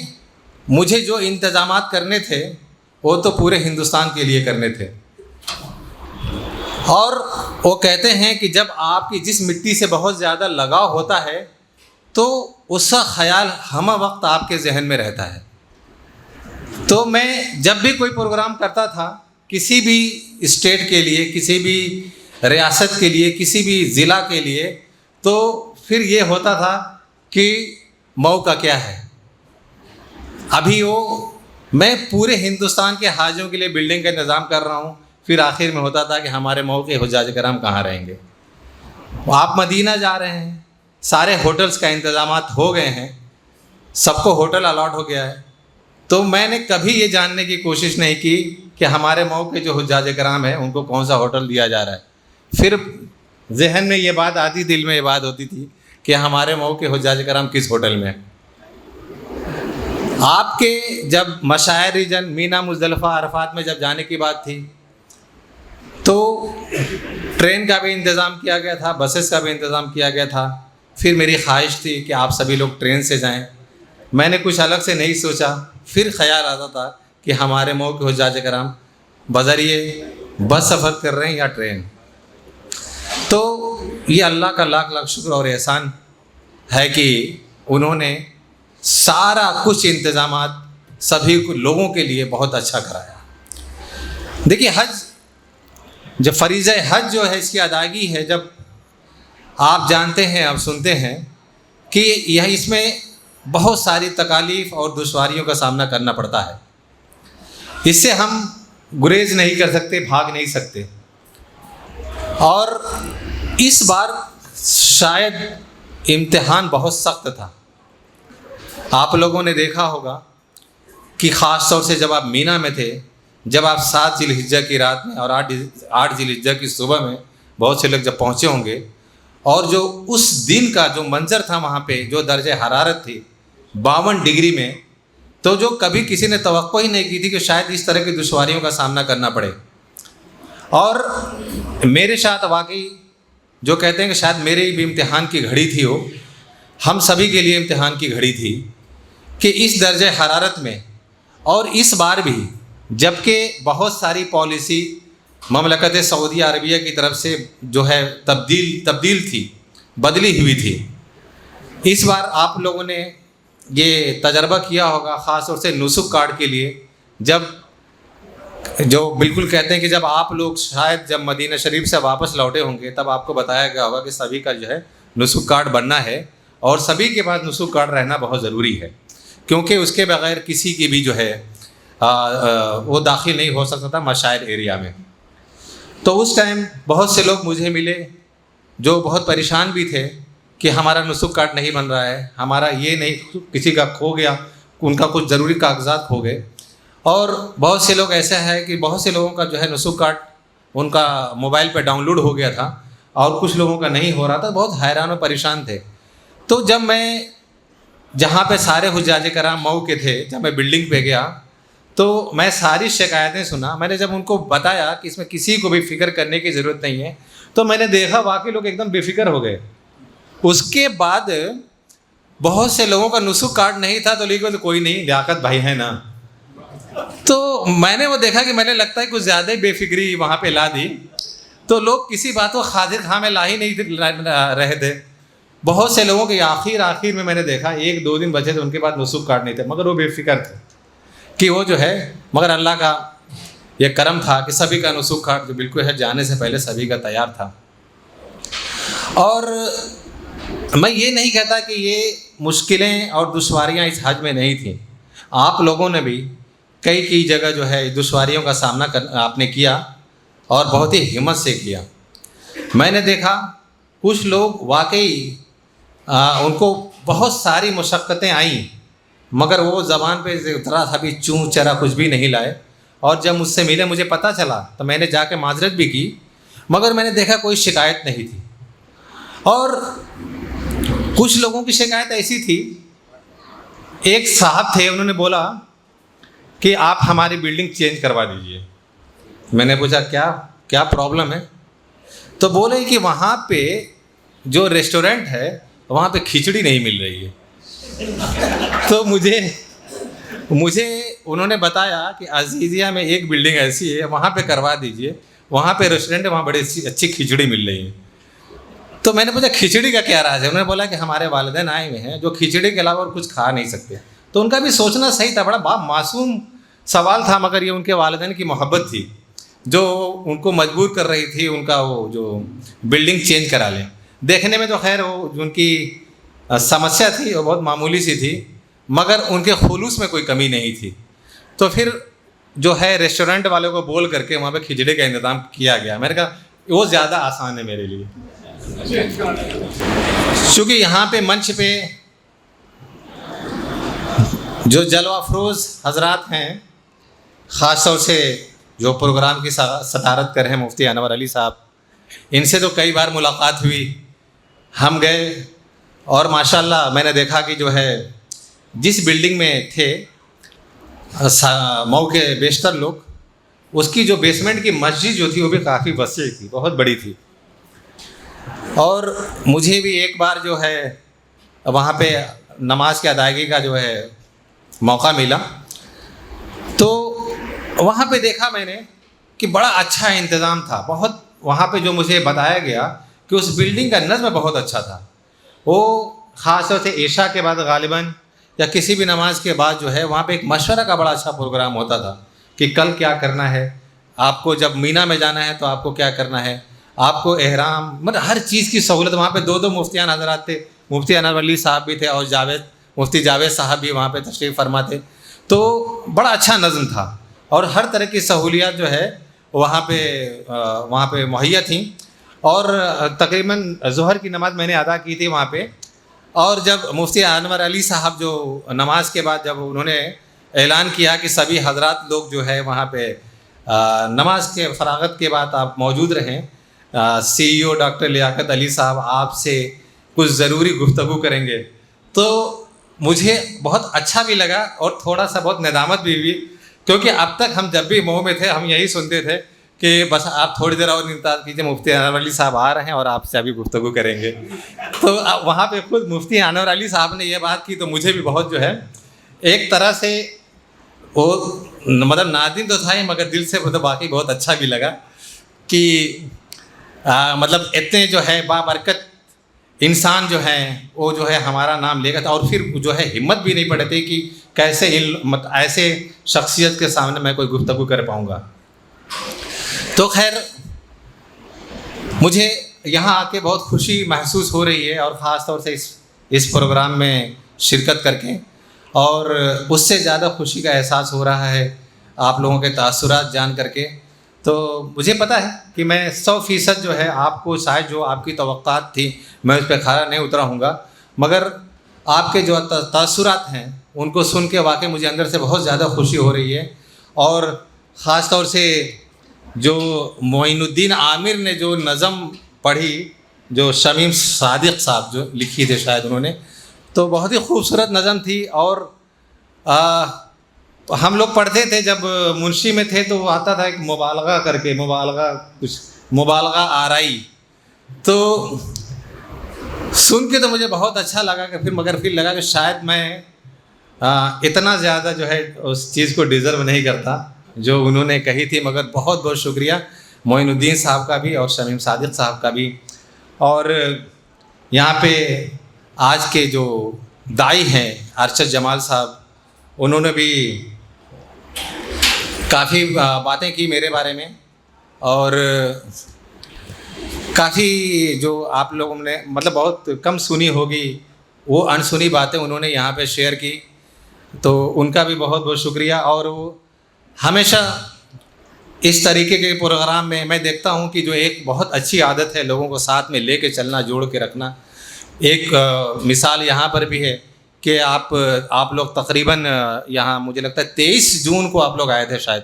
مجھے جو انتظامات کرنے تھے وہ تو پورے ہندوستان کے لیے کرنے تھے. اور وہ کہتے ہیں کہ جب آپ کی جس مٹی سے بہت زیادہ لگاؤ ہوتا ہے تو اس کا خیال ہم وقت آپ کے ذہن میں رہتا ہے. تو میں جب بھی کوئی پروگرام کرتا تھا کسی بھی اسٹیٹ کے لیے, کسی بھی ریاست کے لیے, کسی بھی ضلع کے لیے, تو پھر یہ ہوتا تھا کہ مئو کا کیا ہے. ابھی وہ میں پورے ہندوستان کے حاجیوں کے لیے بلڈنگ کا انتظام کر رہا ہوں, پھر آخر میں ہوتا تھا کہ ہمارے مئو کے حجاج کرام کہاں رہیں گے. آپ مدینہ جا رہے ہیں, سارے ہوٹلز کا انتظامات ہو گئے ہیں, سب کو ہوٹل الاٹ ہو گیا ہے. تو میں نے کبھی یہ جاننے کی کوشش نہیں کی کہ ہمارے مئو کے جو حجاج کرام ہیں ان کو کون سا ہوٹل دیا جا رہا ہے. پھر ذہن میں یہ بات آتی, دل میں یہ بات ہوتی تھی کہ ہمارے مئو کے حجاج کرام کس ہوٹل میں. آپ کے جب مشاعر ریجن مینا مزدلفہ عرفات میں جب جانے کی بات تھی تو ٹرین کا بھی انتظام کیا گیا تھا, بسز کا بھی انتظام کیا گیا تھا. پھر میری خواہش تھی کہ آپ سبھی لوگ ٹرین سے جائیں. میں نے کچھ الگ سے نہیں سوچا. پھر خیال آتا تھا کہ ہمارے مئو کے حجاج کرام بذریعے بس سفر کر رہے ہیں یا ٹرین. تو یہ اللہ کا لاکھ لاکھ شکر اور احسان ہے کہ انہوں نے سارا کچھ انتظامات سبھی لوگوں کے لیے بہت اچھا کرایا. دیکھیے حج, جب فریضہ حج جو ہے اس کی ادائیگی ہے, جب آپ جانتے ہیں, آپ سنتے ہیں کہ یہ اس میں بہت ساری تکالیف اور دشواریوں کا سامنا کرنا پڑتا ہے. اس سے ہم گریز نہیں کر سکتے, بھاگ نہیں سکتے. اور اس بار شاید امتحان بہت سخت تھا. آپ لوگوں نے دیکھا ہوگا کہ خاص طور سے جب آپ مینا میں تھے, جب آپ 7 ذی الحجہ کی رات میں اور 8 ذی الحجہ کی صبح میں بہت سے لوگ جب پہنچے ہوں گے, اور جو اس دن کا جو منظر تھا وہاں پہ, جو درجہ حرارت تھی 52 ڈگری میں, تو جو کبھی کسی نے توقع ہی نہیں کی تھی کہ شاید اس طرح کی دشواریوں کا سامنا کرنا پڑے. اور میرے ساتھ واقعی جو کہتے ہیں کہ شاید میرے بھی امتحان کی گھڑی تھی, وہ ہم سبھی کے لیے امتحان کی گھڑی تھی کہ اس درجہ حرارت میں, اور اس بار بھی جب کہ بہت ساری پالیسی مملکت سعودیہ عربیہ کی طرف سے جو ہے تبدیل تھی, بدلی ہوئی تھی. اس بار آپ لوگوں نے یہ تجربہ کیا ہوگا, خاص طور سے نسک کارڈ کے لیے, جب جو بالکل کہتے ہیں کہ جب آپ لوگ شاید جب مدینہ شریف سے واپس لوٹے ہوں گے تب آپ کو بتایا گیا ہوگا کہ سبھی کا جو ہے نسک کارڈ بننا ہے, اور سبھی کے پاس نسک کارڈ رہنا بہت ضروری ہے, کیونکہ اس کے بغیر کسی کی بھی جو ہے وہ داخل نہیں ہو سکتا تھا مشاعر ایریا میں. تو اس ٹائم بہت سے لوگ مجھے ملے جو بہت پریشان بھی تھے کہ ہمارا نسک کارڈ نہیں بن رہا ہے, ہمارا یہ نہیں, کسی کا کھو گیا, ان کا کچھ ضروری کاغذات کھو گئے. اور بہت سے لوگ ایسا ہے کہ بہت سے لوگوں کا جو ہے نسک کارڈ ان کا موبائل پہ ڈاؤن لوڈ ہو گیا تھا اور کچھ لوگوں کا نہیں ہو رہا تھا, بہت حیران و پریشان تھے. تو جب میں جہاں پہ سارے حجاج کرام مئو کے تھے, جب میں بلڈنگ پہ گیا تو میں ساری شکایتیں سنا. میں نے جب ان کو بتایا کہ اس میں کسی کو بھی فکر کرنے کی ضرورت نہیں ہے, تو میں نے دیکھا واقعی لوگ ایک دم بے فکر ہو گئے. اس کے بعد بہت سے لوگوں کا نسک کارڈ نہیں تھا, تو لیکن کوئی نہیں, لیاقت بھائی ہے نا. تو میں نے وہ دیکھا کہ میں نے لگتا ہے کچھ زیادہ ہی بے فکری وہاں پہ لا دی, تو لوگ کسی بات کو خاطر خواہ میں لا ہی نہیں رہے تھے. بہت سے لوگوں کے آخر میں نے دیکھا 1-2 دن بچے تھے, ان کے پاس نسک کارڈ نہیں تھے, مگر وہ بے فکر تھے کہ وہ جو ہے, مگر اللہ کا یہ کرم تھا کہ سبھی کا نسک کارڈ جو بالکل ہے جانے سے پہلے سبھی کا تیار تھا. اور میں یہ نہیں کہتا کہ یہ مشکلیں اور دشواریاں اس حج میں نہیں تھیں. آپ لوگوں نے بھی کئی جگہ جو ہے دشواریوں کا سامنا آپ نے کیا اور بہت ہی ہمت سے کیا. میں نے دیکھا کچھ لوگ واقعی ان کو بہت ساری مشقتیں آئیں, مگر وہ زبان پہ ذرا سا بھی چوں چرا کچھ بھی نہیں لائے, اور جب مجھ سے ملے مجھے پتہ چلا تو میں نے جا کے معذرت بھی کی، مگر میں نے دیکھا کوئی شکایت نہیں تھی۔ اور کچھ لوگوں کی شکایت ایسی تھی، ایک صاحب تھے انہوں نے بولا کہ آپ ہماری بلڈنگ چینج کروا دیجئے۔ میں نے پوچھا کیا پرابلم ہے؟ تو بولے کہ وہاں پہ جو ریسٹورنٹ ہے وہاں پہ کھچڑی نہیں مل رہی ہے۔ تو مجھے انہوں نے بتایا کہ عزیزیہ میں ایک بلڈنگ ایسی ہے وہاں پہ کروا دیجئے، وہاں پہ ریسٹورنٹ ہے، وہاں بڑی اچھی کھچڑی مل رہی ہے۔ تو میں نے پوچھا کھچڑی کا کیا راز ہے؟ انہوں نے بولا کہ ہمارے والدین آئے ہوئے ہیں جو کھچڑی کے علاوہ اور کچھ کھا نہیں سکتے۔ تو ان کا بھی سوچنا صحیح تھا، بڑا معصوم سوال تھا، مگر یہ ان کے والدین کی محبت تھی جو ان کو مجبور کر رہی تھی ان کا وہ جو بلڈنگ چینج کرا لیں۔ دیکھنے میں تو خیر وہ جو ان کی سمسیا تھی وہ بہت معمولی سی تھی، مگر ان کے خلوص میں کوئی کمی نہیں تھی۔ تو پھر جو ہے ریسٹورنٹ والوں کو بول کر کے وہاں پہ کھچڑی کا انتظام کیا گیا۔ میں نے کہا وہ زیادہ آسان ہے میرے لیے، چونکہ یہاں پہ منچ پہ جو جلوہ افروز حضرات ہیں، خاص طور سے جو پروگرام کی صدارت کر رہے ہیں مفتی انور علی صاحب، ان سے تو کئی بار ملاقات ہوئی، ہم گئے اور ماشاءاللہ میں نے دیکھا کہ جو ہے جس بلڈنگ میں تھے مئو کے بیشتر لوگ، اس کی جو بیسمنٹ کی مسجد جو تھی وہ بھی کافی وسیع تھی، بہت بڑی تھی۔ اور مجھے بھی ایک بار جو ہے وہاں پہ نماز کی ادائیگی کا جو ہے موقع ملا، تو وہاں پہ دیکھا میں نے کہ بڑا اچھا انتظام تھا، بہت وہاں پہ جو مجھے بتایا گیا کہ اس بلڈنگ کا نظم بہت اچھا تھا۔ وہ خاص طور سے عشاء کے بعد غالباً یا کسی بھی نماز کے بعد جو ہے وہاں پہ ایک مشورہ کا بڑا اچھا پروگرام ہوتا تھا کہ کل کیا کرنا ہے، آپ کو جب مینا میں جانا ہے تو آپ کو کیا کرنا ہے، آپ کو احرام، مطلب ہر چیز کی سہولت۔ وہاں پہ دو مفتیان حضرات تھے، مفتی انور علی صاحب بھی تھے اور مفتی جاوید صاحب بھی وہاں پہ تشریف فرما تھے۔ تو بڑا اچھا نظم تھا اور ہر طرح کی سہولیات جو ہے وہاں پہ مہیا تھیں۔ اور تقریباً ظہر کی نماز میں نے ادا کی تھی وہاں پہ، اور جب مفتی انور علی صاحب جو نماز کے بعد جب انہوں نے اعلان کیا کہ سبھی حضرات لوگ جو ہے وہاں پہ نماز کے فراغت کے بعد آپ موجود رہیں، سی ای او ڈاکٹر لیاقت علی صاحب آپ سے کچھ ضروری گفتگو کریں گے، تو مجھے بہت اچھا بھی لگا اور تھوڑا سا بہت ندامت بھی ہوئی، کیونکہ اب تک ہم جب بھی مئو میں تھے ہم یہی سنتے تھے کہ بس آپ تھوڑی دیر اور انتظار کیجیے، مفتی انور علی صاحب آ رہے ہیں اور آپ سے ابھی گفتگو کریں گے۔ تو وہاں پہ خود مفتی انور علی صاحب نے یہ بات کی تو مجھے بھی بہت جو ہے ایک طرح سے وہ مطلب نادم تو تھا ہی، مگر دل سے تو باقی بہت اچھا بھی لگا کہ مطلب اتنے جو ہے بابرکت انسان جو ہیں وہ جو ہے ہمارا نام لے گا، اور پھر جو ہے ہمت بھی نہیں پڑتی کہ کیسے ایسے شخصیت کے سامنے میں کوئی گفتگو کر پاؤں گا۔ تو خیر مجھے یہاں آ کے بہت خوشی محسوس ہو رہی ہے، اور خاص طور سے اس پروگرام میں شرکت کر کے، اور اس سے زیادہ خوشی کا احساس ہو رہا ہے آپ لوگوں کے تاثرات جان کر کے۔ تو مجھے پتہ ہے کہ میں 100% جو ہے آپ کو شاید جو آپ کی توقعات تھی میں اس پہ کھارا نہیں اترا ہوں گا، مگر آپ کے جو تاثرات ہیں ان کو سن کے واقعی مجھے اندر سے بہت زیادہ خوشی ہو رہی ہے۔ اور خاص طور سے جو معین الدین عامر نے جو نظم پڑھی، جو شمیم صادق صاحب جو لکھی تھے شاید انہوں نے، تو بہت ہی خوبصورت نظم تھی۔ اور ہم لوگ پڑھتے تھے جب منشی میں تھے تو وہ آتا تھا ایک مبالغہ کر کے، مبالغہ آرائی، تو سن کے تو مجھے بہت اچھا لگا کہ مگر پھر لگا کہ شاید میں اتنا زیادہ جو ہے اس چیز کو ڈیزرو نہیں کرتا جو انہوں نے کہی تھی، مگر بہت بہت شکریہ معین الدین صاحب کا بھی اور شمیم صادق صاحب کا بھی۔ اور یہاں پہ آج کے جو داعی ہیں ارشد جمال صاحب، انہوں نے بھی کافی باتیں کی میرے بارے میں، اور کافی جو آپ لوگوں نے مطلب بہت کم سنی ہوگی وہ انسنی باتیں انہوں نے یہاں پہ شیئر کی، تو ان کا بھی بہت بہت شکریہ۔ اور وہ ہمیشہ اس طریقے کے پروگرام میں میں دیکھتا ہوں کہ جو ایک بہت اچھی عادت ہے لوگوں کو ساتھ میں لے کے چلنا، جوڑ کے رکھنا۔ ایک مثال یہاں پر بھی ہے کہ آپ لوگ تقریباً یہاں مجھے لگتا ہے 23 جون کو آپ لوگ آئے تھے شاید،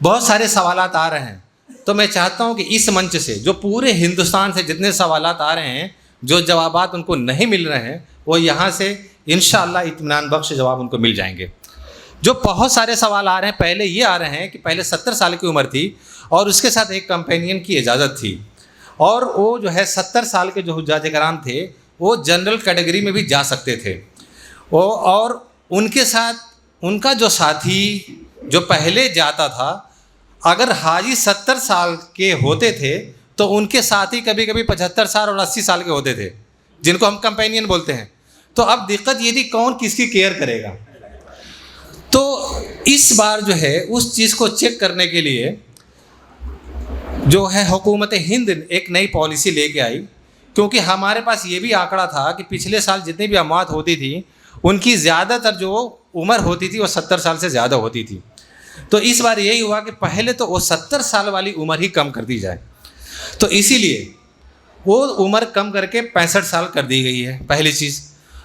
بہت سارے سوالات آ رہے ہیں، تو میں چاہتا ہوں کہ اس منچ سے جو پورے ہندوستان سے جتنے سوالات آ رہے ہیں، جو جوابات ان کو نہیں مل رہے ہیں، وہ یہاں سے انشاءاللہ اطمینان بخش جواب ان کو مل جائیں گے۔ جو بہت سارے سوال آ رہے ہیں، پہلے یہ آ رہے ہیں کہ پہلے 70 سال کی عمر تھی اور اس کے ساتھ ایک کمپینین کی اجازت تھی، اور وہ جو ہے 70 سال کے جو حجاج کرام تھے وہ جنرل کیٹیگری میں بھی جا سکتے تھے، اور ان کے ساتھ ان کا جو ساتھی جو پہلے جاتا تھا، اگر حاجی 70 سال کے ہوتے تھے تو ان کے ساتھی کبھی کبھی 75 سال اور 80 سال کے ہوتے تھے، جن کو ہم کمپینین بولتے ہیں۔ تو اب دقت یہ تھی کون کس کی کیئر کرے گا۔ تو اس بار جو ہے اس چیز کو چیک کرنے کے لیے جو ہے حکومت ہند ایک نئی پالیسی لے کے آئی، کیونکہ ہمارے پاس یہ بھی آنکڑا تھا کہ پچھلے سال جتنی بھی اموات ہوتی تھیں ان کی زیادہ تر جو عمر ہوتی تھی وہ 70 سال سے زیادہ ہوتی تھی۔ تو اس بار یہی ہوا کہ پہلے تو وہ 70 سال والی عمر ہی کم کر دی جائے، تو اسی لیے وہ عمر کم کر کے 65 سال کر دی گئی ہے، پہلی چیز۔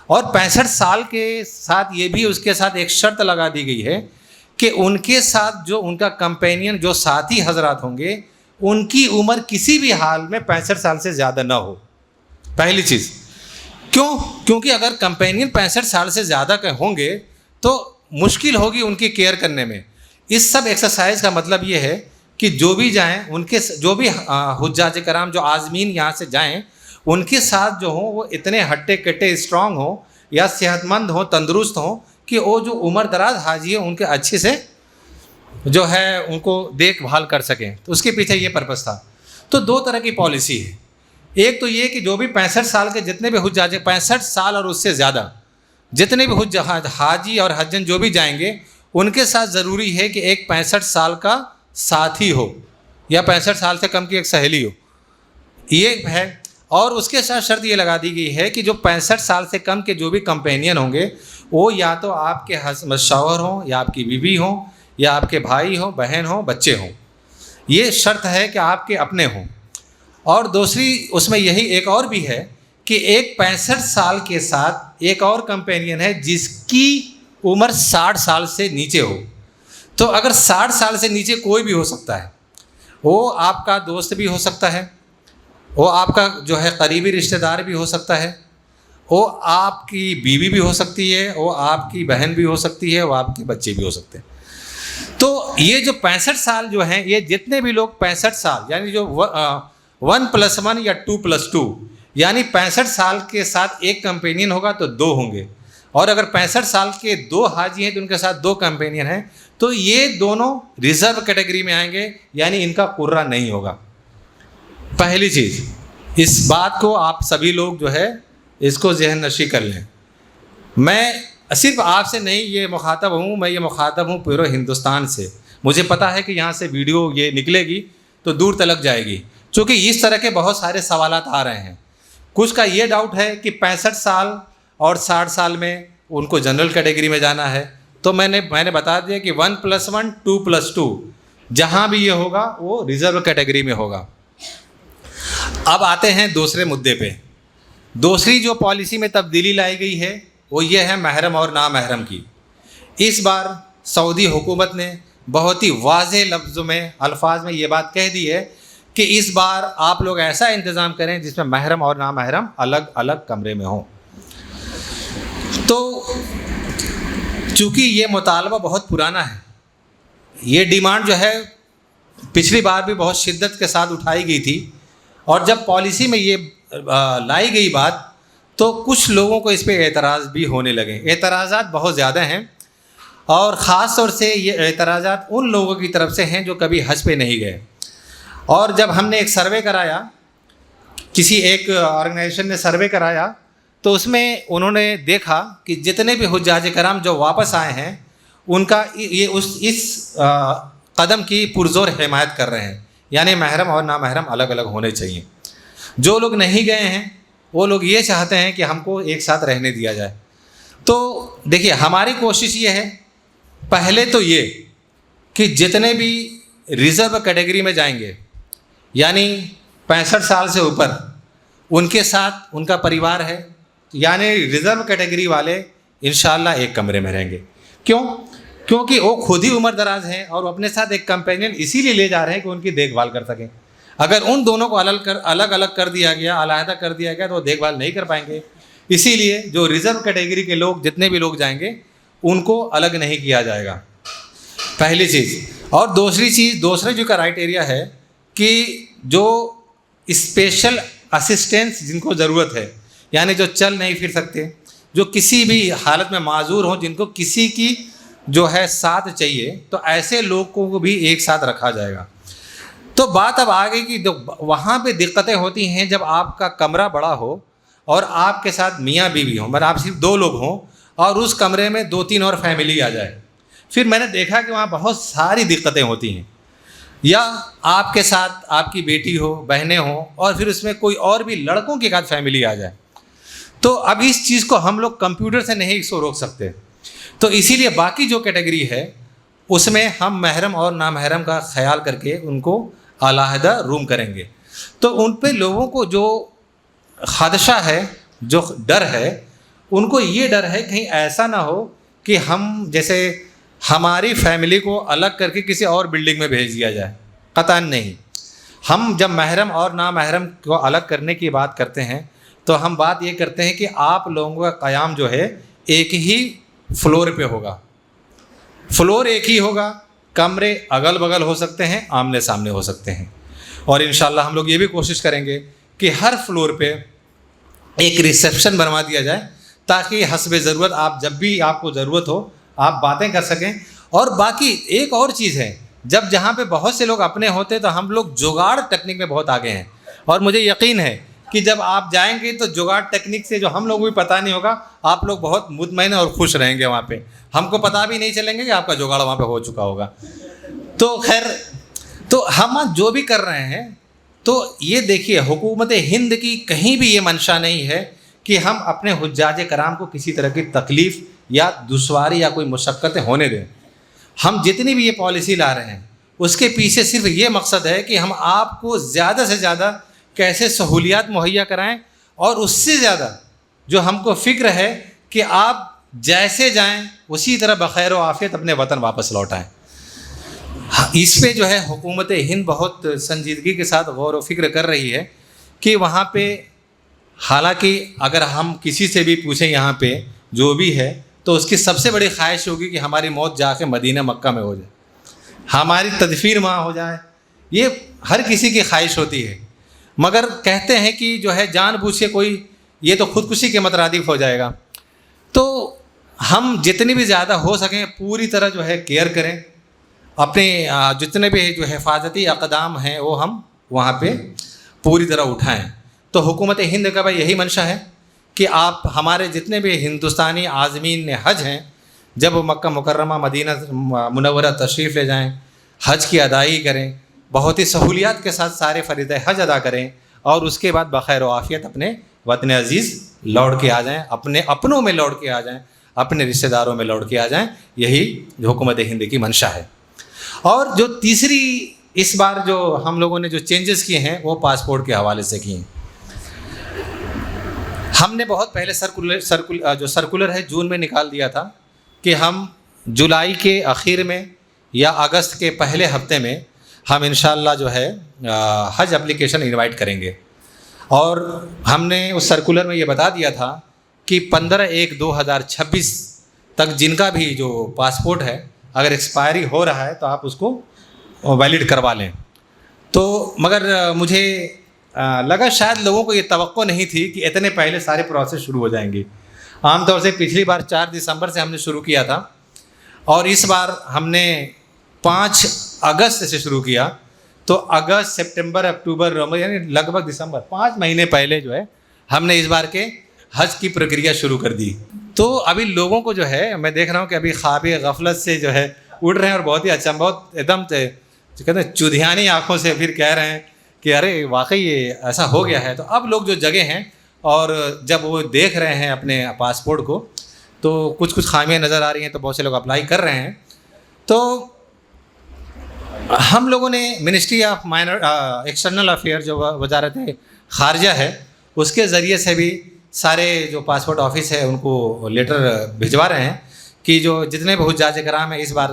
اور 65 سال کے ساتھ یہ بھی اس کے ساتھ ایک شرط لگا دی گئی ہے کہ ان کے ساتھ جو ان کا کمپینین جو ساتھی حضرات ہوں گے ان کی عمر کسی بھی حال میں 65 سال سے زیادہ نہ ہو، پہلی چیز۔ کیونکہ اگر کمپینین 65 سال سے زیادہ کے ہوں گے تو مشکل ہوگی ان کی کیئر کرنے میں۔ اس سب ایکسرسائز کا مطلب یہ ہے کہ جو بھی جائیں ان کے جو بھی حجاج کرام جو عازمین یہاں سے جائیں ان کے ساتھ جو ہوں وہ اتنے ہٹے کٹے اسٹرانگ ہوں یا صحت مند ہوں، تندرست ہوں، کہ وہ جو عمر دراز حاجی ہیں ان کے اچھے سے جو ہے ان کو دیکھ بھال کر سکیں۔ تو اس کے پیچھے یہ پرپس تھا۔ تو دو طرح کی پالیسی ہے، ایک تو یہ کہ جو بھی 65 سال کے جتنے بھی حجاج 65 سال اور اس سے زیادہ جتنے بھی حاجی اور حجن جو بھی جائیں گے ان کے ساتھ ضروری ہے کہ ایک 65 سال کا ساتھی ہو یا 65 سال سے کم کی ایک سہیلی ہو، یہ ہے۔ اور اس کے ساتھ شرط یہ لگا دی گئی ہے کہ جو 65 سال سے کم کے جو بھی کمپینین ہوں گے وہ یا تو آپ کے شوہر ہوں یا آپ کی بیوی ہوں یا آپ کے بھائی ہوں، بہن ہوں، بچے ہوں، یہ شرط ہے کہ آپ کے اپنے ہوں۔ اور دوسری اس میں یہی ایک اور بھی ہے کہ ایک 65 سال کے ساتھ ایک اور کمپینین ہے جس کی عمر 60 سال سے نیچے ہو۔ تو اگر 60 سال سے نیچے کوئی بھی ہو سکتا ہے، وہ آپ کا دوست بھی ہو سکتا ہے، وہ آپ کا جو ہے قریبی رشتہ دار بھی ہو سکتا ہے، وہ آپ کی بیوی بھی ہو سکتی ہے، وہ آپ کی بہن بھی ہو سکتی ہے، وہ آپ کے بچے بھی ہو سکتے ہیں۔ تو یہ جو 65 سال جو ہیں، یہ جتنے بھی لوگ 65 سال یعنی جو 1+1 یا 2+2 یعنی 65 سال کے ساتھ ایک کمپینین ہوگا تو 2 ہوں گے، اور اگر 65 سال کے 2 حاجی ہیں تو ان کے ساتھ 2 کمپینین ہیں، تو یہ دونوں ریزرو کیٹیگری میں آئیں گے، یعنی ان کا قرہ نہیں ہوگا۔ پہلی چیز، اس بات کو آپ سبھی لوگ جو ہے اس کو ذہن نشی کر لیں۔ میں صرف آپ سے نہیں یہ مخاطب ہوں، میں یہ مخاطب ہوں پورے ہندوستان سے۔ مجھے پتہ ہے کہ یہاں سے ویڈیو یہ نکلے گی تو دور تلک جائے گی، چونکہ اس طرح کے بہت سارے سوالات آ رہے ہیں۔ کچھ کا یہ ڈاؤٹ ہے کہ 65 سال اور 60 سال میں ان کو جنرل کیٹیگری میں جانا ہے، تو میں نے بتا دیا کہ 1+1 2+2 جہاں بھی یہ ہوگا وہ ریزرو کیٹیگری میں ہوگا۔ اب آتے ہیں دوسرے مدعے پہ۔ دوسری جو پالیسی میں تبدیلی لائی گئی ہے وہ یہ ہے محرم اور نامحرم کی۔ اس بار سعودی حکومت نے بہت ہی واضح الفاظ میں یہ بات کہہ دی ہے کہ اس بار آپ لوگ ایسا انتظام کریں جس میں محرم اور نامحرم الگ الگ کمرے میں ہوں۔ تو چونکہ یہ مطالبہ بہت پرانا ہے، یہ ڈیمانڈ جو ہے پچھلی بار بھی بہت شدت کے ساتھ اٹھائی گئی تھی، اور جب پالیسی میں یہ لائی گئی بات تو کچھ لوگوں کو اس پہ اعتراض بھی ہونے لگے۔ اعتراضات بہت زیادہ ہیں، اور خاص طور سے یہ اعتراضات ان لوگوں کی طرف سے ہیں جو کبھی حج پہ نہیں گئے۔ اور جب ہم نے ایک سروے کرایا، کسی ایک آرگنائزیشن نے سروے کرایا، تو اس میں انہوں نے دیکھا کہ جتنے بھی حجاج کرام جو واپس آئے ہیں ان کا یہ اس قدم کی پرزور حمایت کر رہے ہیں، یعنی محرم اور نامحرم الگ الگ ہونے چاہیے۔ جو لوگ نہیں گئے ہیں وہ لوگ یہ چاہتے ہیں کہ ہم کو ایک ساتھ رہنے دیا جائے۔ تو دیکھیے ہماری کوشش یہ ہے، پہلے تو یہ کہ جتنے بھی ریزرو کیٹیگری میں جائیں گے یعنی 65 سال سے اوپر، ان کے ساتھ ان کا پریوار ہے، یعنی ریزرو کیٹیگری والے انشاءاللہ ایک کمرے میں رہیں گے۔ کیوں؟ کیونکہ وہ خود ہی عمر دراز ہیں اور اپنے ساتھ ایک کمپینین اسی لیے لے جا رہے ہیں کہ ان کی دیکھ بھال کر سکیں. اگر ان دونوں کو الگ الگ کر دیا گیا, علیحدہ کر دیا گیا, تو وہ دیکھ بھال نہیں کر پائیں گے. اسی لیے جو ریزرو کیٹیگری کے لوگ جتنے بھی لوگ جائیں گے ان کو الگ نہیں کیا جائے گا, پہلی چیز. اور دوسرے جو کرائٹیریا ہے کہ جو اسپیشل اسسٹنس جن کو ضرورت ہے, یعنی جو چل نہیں پھر سکتے, جو کسی بھی حالت میں معذور ہوں, جن کو کسی کی جو ہے ساتھ چاہیے, تو ایسے لوگوں کو بھی ایک ساتھ رکھا جائے گا. تو بات اب آ گئی کہ وہاں پہ دقتیں ہوتی ہیں جب آپ کا کمرہ بڑا ہو اور آپ کے ساتھ میاں بیوی ہوں, آپ صرف 2 لوگ ہوں اور اس کمرے میں 2-3 اور فیملی آ جائے. پھر میں نے دیکھا کہ وہاں بہت ساری دقتیں ہوتی ہیں. یا آپ کے ساتھ آپ کی بیٹی ہو, بہنیں ہوں, اور پھر اس میں کوئی اور بھی لڑکوں کے ساتھ فیملی آ جائے, تو اب اس چیز کو ہم لوگ کمپیوٹر سے نہیں روک سکتے. تو اسی لیے باقی جو کیٹیگری ہے اس میں ہم محرم اور نامحرم کا خیال کر کے ان کو علیحدہ روم کریں گے. تو ان پہ لوگوں کو جو خدشہ ہے, جو ڈر ہے, ان کو یہ ڈر ہے کہیں ایسا نہ ہو کہ ہم جیسے ہماری فیملی کو الگ کر کے کسی اور بلڈنگ میں بھیج دیا جائے. قطعاً نہیں. ہم جب محرم اور نامحرم کو الگ کرنے کی بات کرتے ہیں تو ہم بات یہ کرتے ہیں کہ آپ لوگوں کا قیام جو ہے ایک ہی فلور پہ ہوگا. فلور ایک ہی ہوگا, کمرے اگل بغل ہو سکتے ہیں, آمنے سامنے ہو سکتے ہیں. اور انشاءاللہ ہم لوگ یہ بھی کوشش کریں گے کہ ہر فلور پہ ایک ریسیپشن بنوا دیا جائے تاکہ حسب ضرورت آپ جب بھی آپ کو ضرورت ہو آپ باتیں کر سکیں. اور باقی ایک اور چیز ہے, جہاں پہ بہت سے لوگ اپنے ہوتے تو ہم لوگ جگاڑ ٹیکنیک میں بہت آگے ہیں, اور مجھے یقین ہے کہ جب آپ جائیں گے تو جگاڑ ٹیکنیک سے جو ہم لوگوں کو بھی پتہ نہیں ہوگا, آپ لوگ بہت مطمئن اور خوش رہیں گے وہاں پہ. ہم کو پتہ بھی نہیں چلیں گے کہ آپ کا جگاڑ وہاں پہ ہو چکا ہوگا. تو خیر, تو ہم جو بھی کر رہے ہیں, تو یہ دیکھیے حکومت ہند کی کہیں بھی یہ منشا نہیں ہے کہ ہم اپنے حجاج کرام کو کسی طرح کی تکلیف یا دشواری یا کوئی مشقتیں ہونے دیں. ہم جتنی بھی یہ پالیسی لا رہے ہیں اس کے پیچھے صرف یہ مقصد ہے کہ ہم آپ کو زیادہ سے زیادہ کیسے سہولیات مہیا کرائیں, اور اس سے زیادہ جو ہم کو فکر ہے کہ آپ جیسے جائیں اسی طرح بخیر و عافیت اپنے وطن واپس لوٹائیں. اس پہ جو ہے حکومت ہند بہت سنجیدگی کے ساتھ غور و فکر کر رہی ہے کہ وہاں پہ, حالانکہ اگر ہم کسی سے بھی پوچھیں یہاں پہ جو بھی ہے, تو اس کی سب سے بڑی خواہش ہوگی کہ ہماری موت جا کے مدینہ مکہ میں ہو جائے, ہماری تدفین وہاں ہو جائے. یہ ہر کسی کی خواہش ہوتی ہے, مگر کہتے ہیں کہ جو ہے جان بوجھ کے کوئی یہ تو خودکشی کے مترادف ہو جائے گا. تو ہم جتنی بھی زیادہ ہو سکیں پوری طرح جو ہے کیئر کریں, اپنے جتنے بھی جو حفاظتی اقدام ہیں وہ ہم وہاں پہ پوری طرح اٹھائیں. تو حکومت ہند کا بھائی یہی منشا ہے کہ آپ ہمارے جتنے بھی ہندوستانی عازمین حج ہیں, جب وہ مکہ مکرمہ مدینہ منورہ تشریف لے جائیں, حج کی ادائیگی کریں, بہت ہی سہولیات کے ساتھ سارے فریضہ حج ادا کریں, اور اس کے بعد بخیر و عافیت اپنے وطن عزیز لوٹ کے آ جائیں, اپنے اپنوں میں لوٹ کے آ جائیں, اپنے رشتہ داروں میں لوٹ کے آ جائیں. یہی جو حکومت ہند کی منشا ہے. اور جو تیسری اس بار جو ہم لوگوں نے جو چینجز کیے ہیں وہ پاسپورٹ کے حوالے سے کیے ہیں. ہم نے بہت پہلے سرکولر ہے جون میں نکال دیا تھا کہ ہم جولائی کے آخر میں یا اگست کے پہلے ہفتے میں ہم انشاءاللہ جو ہے حج اپلیکیشن انوائٹ کریں گے. اور ہم نے اس سرکولر میں یہ بتا دیا تھا کہ 15/1/2026 تک جن کا بھی جو پاسپورٹ ہے اگر ایکسپائری ہو رہا ہے تو آپ اس کو ویلڈ کروا لیں. تو مگر مجھے لگا شاید لوگوں کو یہ توقع نہیں تھی کہ اتنے پہلے سارے پروسیس شروع ہو جائیں گے. عام طور سے پچھلی بار 4 دسمبر سے ہم نے شروع کیا تھا, اور اس بار ہم نے 5 اگست سے شروع کیا. تو اگست, سپٹمبر, اکتوبر, نومبر, یعنی لگ بھگ دسمبر 5 مہینے پہلے جو ہے ہم نے اس بار کے حج کی پرکریا شروع کر دی. تو ابھی لوگوں کو جو ہے میں دیکھ رہا ہوں کہ ابھی خواب غفلت سے جو ہے اٹھ رہے ہیں, اور بہت ہی اچھا, بہت ایک دم کہتے ہیں چودھیانی آنکھوں سے پھر کہہ رہے ہیں کہ ارے واقعی یہ ایسا ہو گیا ہے. تو اب لوگ جو جگہ ہیں اور جب وہ دیکھ رہے ہیں اپنے پاسپورٹ کو تو کچھ خامیاں نظر آ رہی ہیں, تو بہت سے لوگ اپلائی کر رہے ہیں. تو ہم لوگوں نے منسٹری آف ایکسٹرنل افیئر جو وزارت خارجہ ہے اس کے ذریعے سے بھی سارے جو پاسپورٹ آفس ہے ان کو لیٹر بھجوا رہے ہیں کہ جو جتنے بھی حجاج کرام ہیں اس بار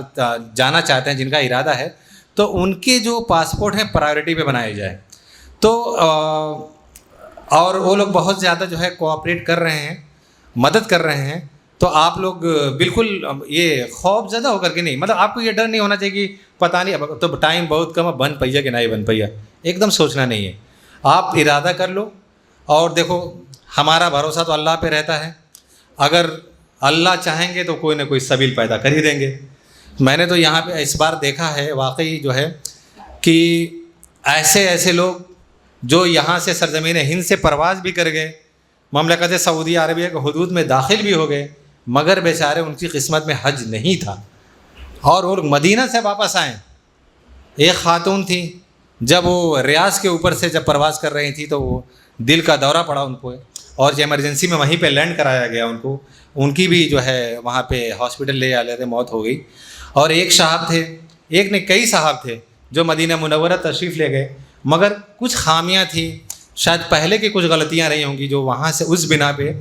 جانا چاہتے ہیں، جن کا ارادہ ہے، تو ان کے جو پاسپورٹ ہیں پرائیورٹی پہ بنائے جائے. تو اور وہ لوگ بہت زیادہ جو ہے کوآپریٹ کر رہے ہیں، مدد کر رہے ہیں. تو آپ لوگ بالکل یہ خوف زدہ ہو کر کے نہیں، مطلب آپ کو یہ ڈر نہیں ہونا چاہیے کہ پتہ نہیں اب تو ٹائم بہت کم ہے، بن پیا کہ نہیں بن پیا، ایک دم سوچنا نہیں ہے. آپ ارادہ کر لو. اور دیکھو ہمارا بھروسہ تو اللہ پہ رہتا ہے، اگر اللہ چاہیں گے تو کوئی نہ کوئی سبیل پیدا کر ہی دیں گے. میں نے تو یہاں پہ اس بار دیکھا ہے واقعی جو ہے کہ ایسے لوگ جو یہاں سے سرزمین ہند سے پرواز بھی کر گئے، مملکت سعودی عربیہ کے حدود میں داخل بھی ہو گئے، مگر بیچارے ان کی قسمت میں حج نہیں تھا، اور وہ مدینہ سے واپس آئیں. ایک خاتون تھی، جب وہ ریاض کے اوپر سے جب پرواز کر رہی تھی تو وہ دل کا دورہ پڑا ان کو، اور جو ایمرجنسی میں وہیں پہ لینڈ کرایا گیا ان کو، ان کی بھی جو ہے وہاں پہ ہاسپٹل لے آ لیتے موت ہو گئی. اور ایک صاحب تھے، ایک نے کئی صاحب تھے جو مدینہ منورہ تشریف لے گئے، مگر کچھ خامیاں تھیں، شاید پہلے کی کچھ غلطیاں رہی ہوں گی، جو وہاں سے اس بنا پہ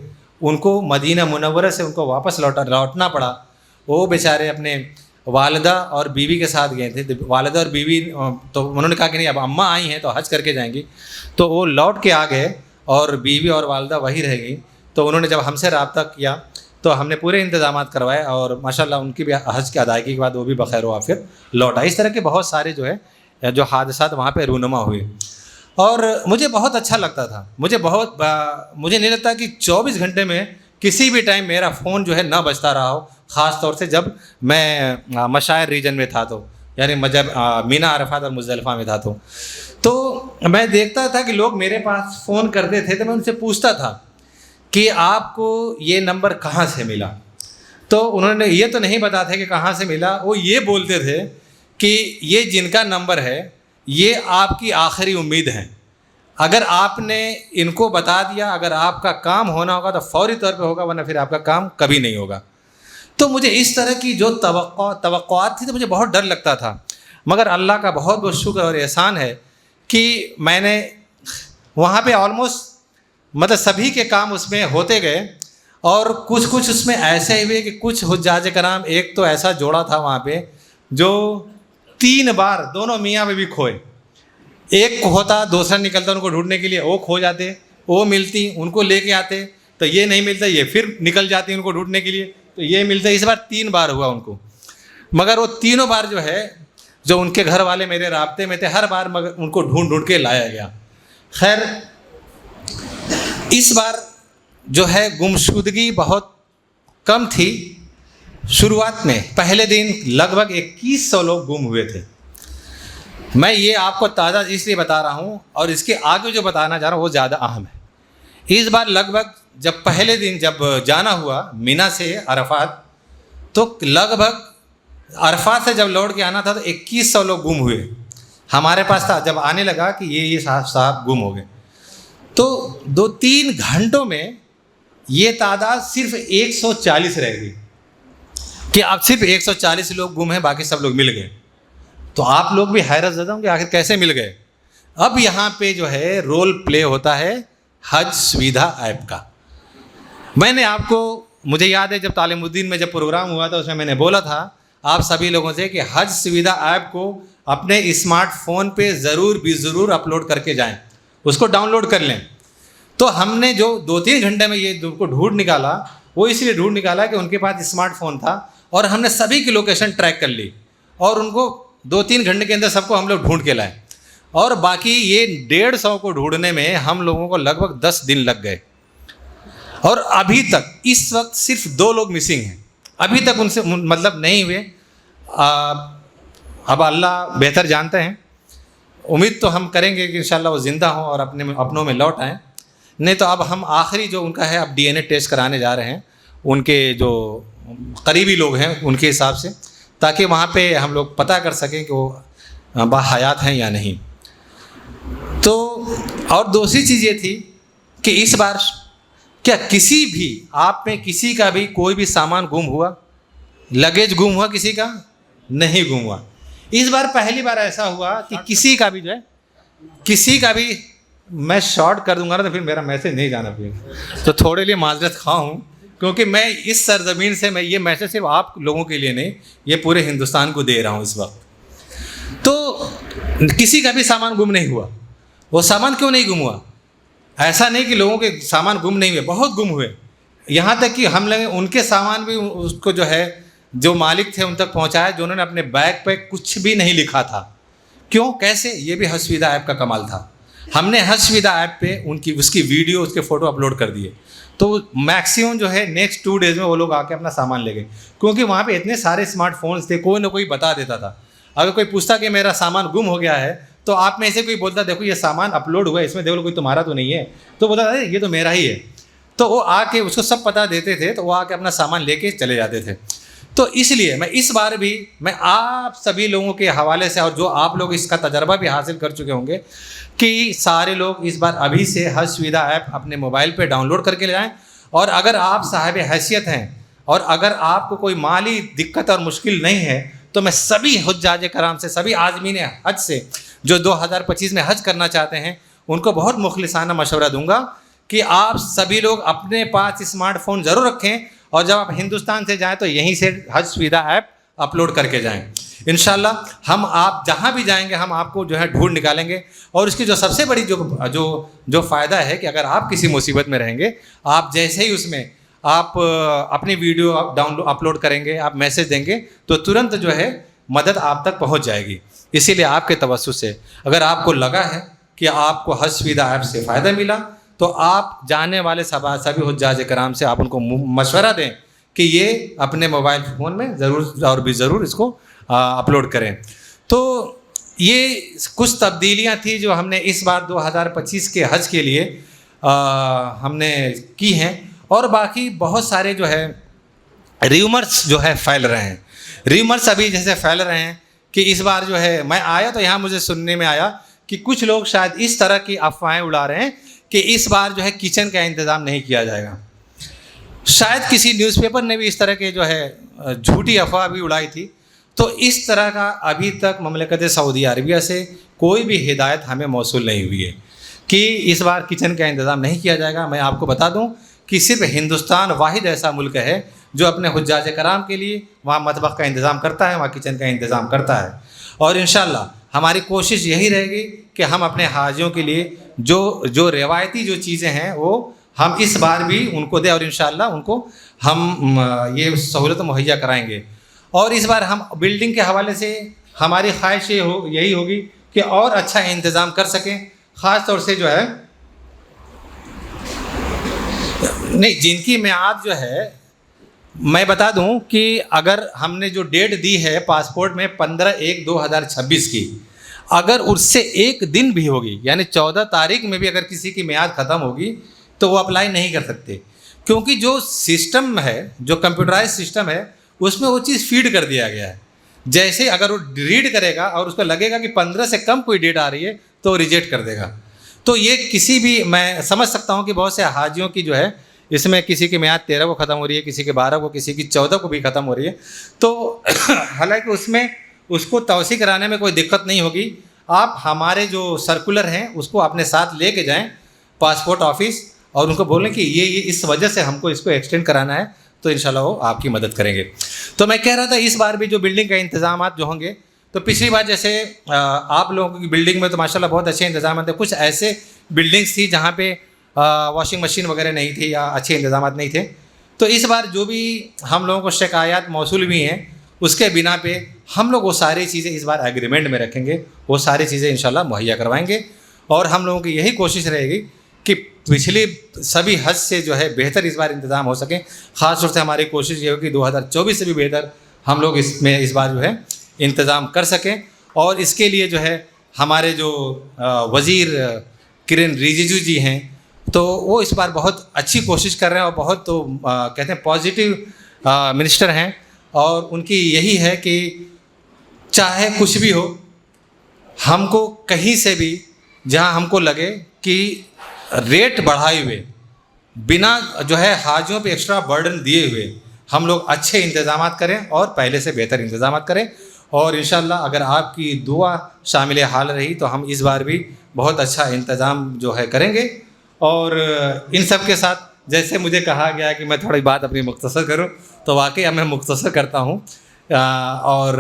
ان کو مدینہ منورہ سے ان کو واپس لوٹنا پڑا. وہ بیچارے اپنے والدہ اور بیوی کے ساتھ گئے تھے. والدہ اور بیوی تو انہوں نے کہا کہ نہیں اب اماں آئی ہیں تو حج کر کے جائیں گی، تو وہ لوٹ کے آ گئے اور بیوی اور والدہ وہی رہ گئی. تو انہوں نے جب ہم سے رابطہ کیا تو ہم نے پورے انتظامات کروائے، اور ماشاءاللہ ان کی بھی حج کی ادائیگی کے بعد وہ بھی بخیر و عافیت لوٹ آئے. اس طرح کے بہت سارے جو ہے جو حادثات وہاں پہ رونما ہوئے، اور مجھے بہت اچھا لگتا تھا. مجھے نہیں لگتا کہ 24 گھنٹے میں کسی بھی ٹائم میرا فون جو ہے نہ بجتا رہا ہو، خاص طور سے جب میں مشاعر ریجن میں تھا، تو یعنی جب مینا عرفات اور مزدلفہ میں تھا، تو میں دیکھتا تھا کہ لوگ میرے پاس فون کرتے تھے، تو میں ان سے پوچھتا تھا کہ آپ کو یہ نمبر کہاں سے ملا. تو انہوں نے یہ تو نہیں بتاتے کہ کہاں سے ملا، وہ یہ بولتے تھے کہ یہ جن کا نمبر ہے یہ آپ کی آخری امید ہے، اگر آپ نے ان کو بتا دیا، اگر آپ کا کام ہونا ہوگا تو فوری طور پہ ہوگا، ورنہ پھر آپ کا کام کبھی نہیں ہوگا. تو مجھے اس طرح کی جو توقعات تھی تو مجھے بہت ڈر لگتا تھا، مگر اللہ کا بہت بہت شکر اور احسان ہے کہ میں نے وہاں پہ آلموسٹ مطلب سبھی کے کام اس میں ہوتے گئے. اور کچھ اس میں ایسے ہوئے کہ کچھ حجاج کرام، ایک تو ایسا جوڑا تھا وہاں پہ جو 3 بار دونوں میاں میں بھی کھوئے. ایک ہوتا دوسرا نکلتا ان کو ڈھونڈنے کے لیے، وہ کھو جاتے، وہ ملتی ان کو لے کے آتے، تو یہ نہیں ملتا، یہ پھر نکل جاتی ان کو ڈھونڈنے کے لیے، تو یہ ملتا. اس بار 3 بار ہوا ان کو، مگر وہ تینوں بار جو ہے جو ان کے گھر والے میرے رابطے میں تھے، ہر بار مگر ان کو ڈھونڈ کے لایا گیا. خیر اس بار جو ہے گمشدگی بہت کم تھی. شروعات میں پہلے دن لگ بھگ 2100 لوگ گم ہوئے تھے. میں یہ آپ کو تازہ اس لیے بتا رہا ہوں، اور اس کے آگے جو بتانا چاہ رہا ہوں وہ زیادہ اہم ہے. اس بار لگ بھگ جب پہلے دن جب جانا ہوا مینا سے عرفات، تو لگ بھگ عرفات سے جب لوٹ کے آنا تھا تو 2100 لوگ گم ہوئے. ہمارے پاس تھا، جب آنے لگا کہ یہ صاحب گم ہو گئے، تو 2-3 گھنٹوں میں یہ تعداد صرف 140 رہ گئی، کہ اب صرف 140 لوگ گم ہیں، باقی سب لوگ مل گئے. تو آپ لوگ بھی حیرت زدہ ہوں کہ آخر کیسے مل گئے. اب یہاں پہ جو ہے رول پلے ہوتا ہے حج سویدھا ایپ کا. میں نے آپ کو، مجھے یاد ہے جب تعلیم الدین میں جب پروگرام ہوا تھا، اس میں نے بولا تھا آپ سبھی لوگوں سے کہ حج سویدھا ایپ کو اپنے اسمارٹ فون پہ ضرور اپلوڈ کر کے جائیں، اس کو ڈاؤن لوڈ کر لیں. تو ہم نے جو 2-3 گھنٹے میں یہ کو ڈھونڈ نکالا، وہ اس لیے ڈھونڈ نکالا کہ ان کے پاس اسمارٹ فون تھا، اور ہم نے سبھی کی لوکیشن ٹریک کر لی، اور ان کو 2-3 گھنٹے کے اندر سب کو ہم لوگ ڈھونڈ کے لائے. اور باقی یہ 150 کو ڈھونڈنے میں ہم لوگوں کو لگ بھگ 10 دن لگ گئے. اور ابھی تک اس وقت صرف 2 لوگ مسنگ ہیں، ابھی تک ان سے مطلب نہیں ہوئے. اب اللہ بہتر جانتے ہیں، امید تو ہم کریں گے کہ انشاءاللہ وہ زندہ ہوں اور اپنوں میں لوٹ آئیں. نہیں تو اب ہم آخری جو ان کا ہے اب DNA ٹیسٹ کرانے جا رہے ہیں، ان کے جو قریبی لوگ ہیں ان کے حساب سے، تاکہ وہاں پہ ہم لوگ پتہ کر سکیں کہ وہ باحیات ہیں یا نہیں. تو اور دوسری چیز یہ تھی کہ اس بار کیا کسی بھی آپ میں کسی کا بھی کوئی بھی سامان گم ہوا، لگیج گم ہوا، کسی کا نہیں گم ہوا. اس بار پہلی بار ایسا ہوا کہ کسی کا بھی جو ہے، کسی کا بھی، میں شارٹ کر دوں گا نا تو پھر میرا میسج نہیں جانا پڑے گا، تو تھوڑے لیے معذرت خواہ ہوں کیونکہ میں اس سرزمین سے میں یہ میسج صرف آپ لوگوں کے لیے نہیں، یہ پورے ہندوستان کو دے رہا ہوں اس وقت۔ تو کسی کا بھی سامان گم نہیں ہوا۔ وہ سامان کیوں نہیں گم ہوا؟ ایسا نہیں کہ لوگوں کے سامان گم نہیں ہوئے، بہت گم ہوئے، یہاں تک کہ ہم لوگ ان کے سامان بھی اس کو جو ہے جو مالک تھے ان تک پہنچایا، جو انہوں نے اپنے بیگ پہ کچھ بھی نہیں لکھا تھا۔ کیوں؟ کیسے؟ یہ بھی حج سویدھا ایپ کا کمال تھا۔ ہم نے حج سویدھا ایپ پہ اس کی ویڈیو، اس کے فوٹو اپلوڈ کر دیے، تو میکسیمم جو ہے نیکسٹ 2 days میں وہ لوگ آ کے اپنا سامان لے گئے، کیونکہ وہاں پہ اتنے سارے اسمارٹ فونس تھے، کوئی نہ کوئی بتا دیتا تھا۔ اگر کوئی پوچھتا کہ میرا سامان گم ہو گیا ہے، تو آپ میں سے کوئی بولتا دیکھو یہ سامان اپلوڈ ہوا ہے، اس میں دیکھو کوئی تمہارا تو نہیں ہے، تو بولتا ارے یہ تو میرا ہی ہے۔ تو وہ آ کے اس کو سب پتہ دیتے تھے، تو وہ آ کے اپنا سامان لے کے چلے جاتے تھے۔ تو اس لیے میں اس بار بھی میں آپ سبھی لوگوں کے حوالے سے، اور جو آپ لوگ اس کا تجربہ بھی حاصل کر چکے ہوں گے، کہ سارے لوگ اس بار ابھی سے حج سویدھا ایپ اپنے موبائل پہ ڈاؤن لوڈ کر کے لے جائیں۔ اور اگر آپ صاحب حیثیت ہیں اور اگر آپ کو کوئی مالی دقت اور مشکل نہیں ہے، تو میں سبھی حجاج کرام سے، سبھی عازمین حج سے جو 2025 میں حج کرنا چاہتے ہیں، ان کو بہت مخلصانہ مشورہ دوں گا کہ آپ سبھی لوگ اپنے پاس اسمارٹ فون ضرور رکھیں، اور جب آپ ہندوستان سے جائیں تو یہیں سے حج سویدھا ایپ اپلوڈ کر کے جائیں۔ انشاءاللہ ہم آپ جہاں بھی جائیں گے ہم آپ کو جو ہے ڈھونڈ نکالیں گے۔ اور اس کی جو سب سے بڑی جو فائدہ ہے کہ اگر آپ کسی مصیبت میں رہیں گے، آپ جیسے ہی اس میں آپ اپنی ویڈیو اپلوڈ کریں گے، آپ میسج دیں گے، تو ترنت جو ہے مدد آپ تک پہنچ جائے گی۔ اسی لیے آپ کے توسط سے اگر آپ کو لگا ہے کہ آپ کو حج سویدھا ایپ سے فائدہ ملا، تو آپ جانے والے سبھی حجاج کرام سے آپ ان کو مشورہ دیں کہ یہ اپنے موبائل فون میں ضرور اور بھی ضرور اس کو اپلوڈ کریں۔ تو یہ کچھ تبدیلیاں تھیں جو ہم نے اس بار 2025 کے حج کے لیے ہم نے کی ہیں، اور باقی بہت سارے جو ہے ریومرس جو ہے پھیل رہے ہیں۔ ریومرس ابھی جیسے پھیل رہے ہیں کہ اس بار جو ہے میں آیا تو یہاں مجھے سننے میں آیا کہ کچھ لوگ شاید اس طرح کی افواہیں اڑا رہے ہیں کہ اس بار جو ہے کچن کا انتظام نہیں کیا جائے گا۔ شاید کسی نیوز پیپر نے بھی اس طرح کے جو ہے جھوٹی افواہ بھی اڑائی تھی۔ تو اس طرح کا ابھی تک مملکت سعودی عربیہ سے کوئی بھی ہدایت ہمیں موصول نہیں ہوئی ہے کہ اس بار کچن کا انتظام نہیں کیا جائے گا۔ میں آپ کو بتا دوں کہ صرف ہندوستان واحد ایسا ملک ہے جو اپنے حجاج کرام کے لیے وہاں مطبخ کا انتظام کرتا ہے، وہاں کچن کا انتظام کرتا ہے۔ اور انشاءاللہ ہماری کوشش یہی رہے گی کہ ہم اپنے حاجیوں کے لیے جو روایتی جو چیزیں ہیں وہ ہم اس بار بھی ان کو دیں، اور انشاءاللہ ان کو ہم یہ سہولت مہیا کرائیں گے۔ اور اس بار ہم بلڈنگ کے حوالے سے ہماری خواہش یہی ہوگی کہ اور اچھا انتظام کر سکیں، خاص طور سے جو ہے نہیں جن کی میعاد جو ہے، میں بتا دوں کہ اگر ہم نے جو ڈیٹ دی ہے پاسپورٹ میں 15/1/2026 کی، اگر اس سے ایک دن بھی ہوگی، یعنی 14 تاریخ میں بھی اگر کسی کی میعاد ختم ہوگی تو وہ اپلائی نہیں کر سکتے، کیونکہ جو سسٹم ہے، جو کمپیوٹرائز سسٹم ہے، اس میں وہ چیز فیڈ کر دیا گیا ہے۔ جیسے اگر وہ ریڈ کرے گا اور اس کو لگے گا کہ 15 سے کم کوئی ڈیٹ آ رہی ہے تو وہ ریجیکٹ کر دے گا۔ تو یہ کسی بھی، میں سمجھ سکتا ہوں کہ بہت سے حاجیوں کی جو ہے اس میں کسی کی میعاد 13 کو ختم ہو رہی ہے، کسی کی 12 کو، کسی کی 14 کو بھی ختم ہو رہی ہے، تو حالانکہ اس میں اس کو توسیع کرانے میں کوئی دقت نہیں ہوگی۔ آپ ہمارے جو سرکولر ہیں اس کو اپنے ساتھ لے کے جائیں پاسپورٹ آفس، اور ان کو بولیں کہ یہ اس وجہ سے ہم کو اس کو ایکسٹینڈ کرانا ہے، تو انشاءاللہ وہ آپ کی مدد کریں گے۔ تو میں کہہ رہا تھا اس بار بھی جو بلڈنگ کا انتظامات جو ہوں گے، تو پچھلی بار جیسے آپ لوگوں کی بلڈنگ میں تو ماشاءاللہ بہت اچھے انتظامات تھے، کچھ ایسے بلڈنگس تھی جہاں پہ واشنگ مشین وغیرہ نہیں تھی یا اچھے انتظامات نہیں تھے۔ تو اس بار جو بھی ہم لوگوں کو شکایات موصول ہوئی ہیں اس کے بنا پہ ہم لوگ وہ ساری چیزیں اس بار ایگریمنٹ میں رکھیں گے، وہ ساری چیزیں انشاءاللہ مہیا کروائیں گے، اور ہم لوگوں کی یہی کوشش رہے گی کہ پچھلی سبھی حج سے جو ہے بہتر اس بار انتظام ہو سکیں۔ خاص طور سے ہماری کوشش یہ ہوگی 2024 سے بھی بہتر ہم لوگ اس میں اس بار جو ہے انتظام کر سکیں، اور اس کے لیے جو ہے ہمارے جو وزیر کرن رجیجو جی ہیں، تو وہ اس بار بہت اچھی کوشش کر رہے ہیں، اور بہت تو کہتے ہیں پازیٹیو منسٹر ہیں، اور ان کی یہی ہے کہ چاہے کچھ بھی ہو، ہم کو کہیں سے بھی جہاں ہم کو لگے کہ ریٹ بڑھائے ہوئے، بنا جو ہے حاجیوں پہ ایکسٹرا برڈن دیے ہوئے، ہم لوگ اچھے انتظامات کریں اور پہلے سے بہتر انتظامات کریں۔ اور انشاءاللہ اگر آپ کی دعا شامل حال رہی تو ہم اس بار بھی بہت اچھا انتظام جو ہے کریں گے، اور ان سب کے ساتھ جیسے مجھے کہا گیا کہ میں تھوڑی بات اپنی مختصر کروں تو واقعی میں مختصر کرتا ہوں، اور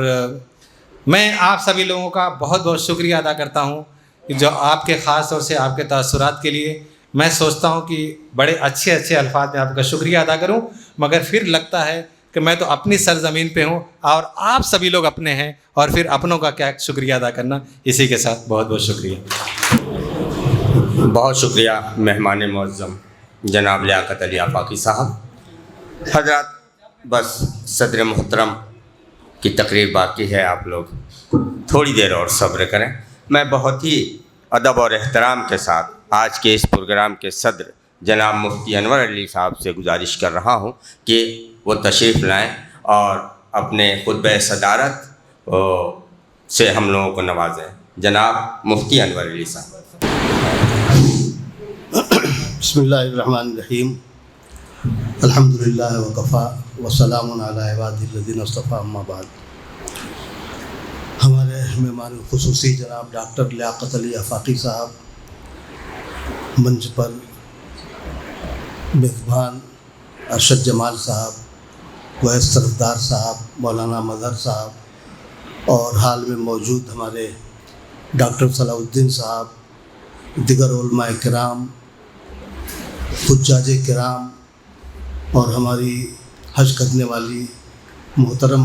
میں آپ سبھی لوگوں کا بہت بہت شکریہ ادا کرتا ہوں کہ جو آپ کے خاص طور سے آپ کے تاثرات کے لیے میں سوچتا ہوں کہ بڑے اچھے اچھے الفاظ میں آپ کا شکریہ ادا کروں، مگر پھر لگتا ہے کہ میں تو اپنی سرزمین پہ ہوں اور آپ سبھی لوگ اپنے ہیں، اور پھر اپنوں کا کیا شکریہ ادا کرنا۔ اسی کے ساتھ بہت بہت شکریہ۔ بہت شکریہ مہمان معظم جناب لیاقت علی آفاقی صاحب۔ حضرات بس صدر محترم کی تقریر باقی ہے، آپ لوگ تھوڑی دیر اور صبر کریں۔ میں بہت ہی ادب اور احترام کے ساتھ آج کے اس پروگرام کے صدر جناب مفتی انور علی صاحب سے گزارش کر رہا ہوں کہ وہ تشریف لائیں اور اپنے خطبہ صدارت سے ہم لوگوں کو نوازیں۔ جناب مفتی انور علی صاحب۔ بسم اللہ الرحمن الرحیم، الحمدللہ وکفا وسلام علی عبادہ الذین اصطفیٰ، اما بعد۔ ہمارے مہمان خصوصی جناب ڈاکٹر لیاقت علی آفاقی صاحب، منچ پر میزبان ارشد جمال صاحب، ویس طرفدار صاحب، مولانا مظہر صاحب، اور حال میں موجود ہمارے ڈاکٹر صلاح الدین صاحب، دیگر علماء کرام، حجاج کرام، اور ہماری حج کرنے والی محترم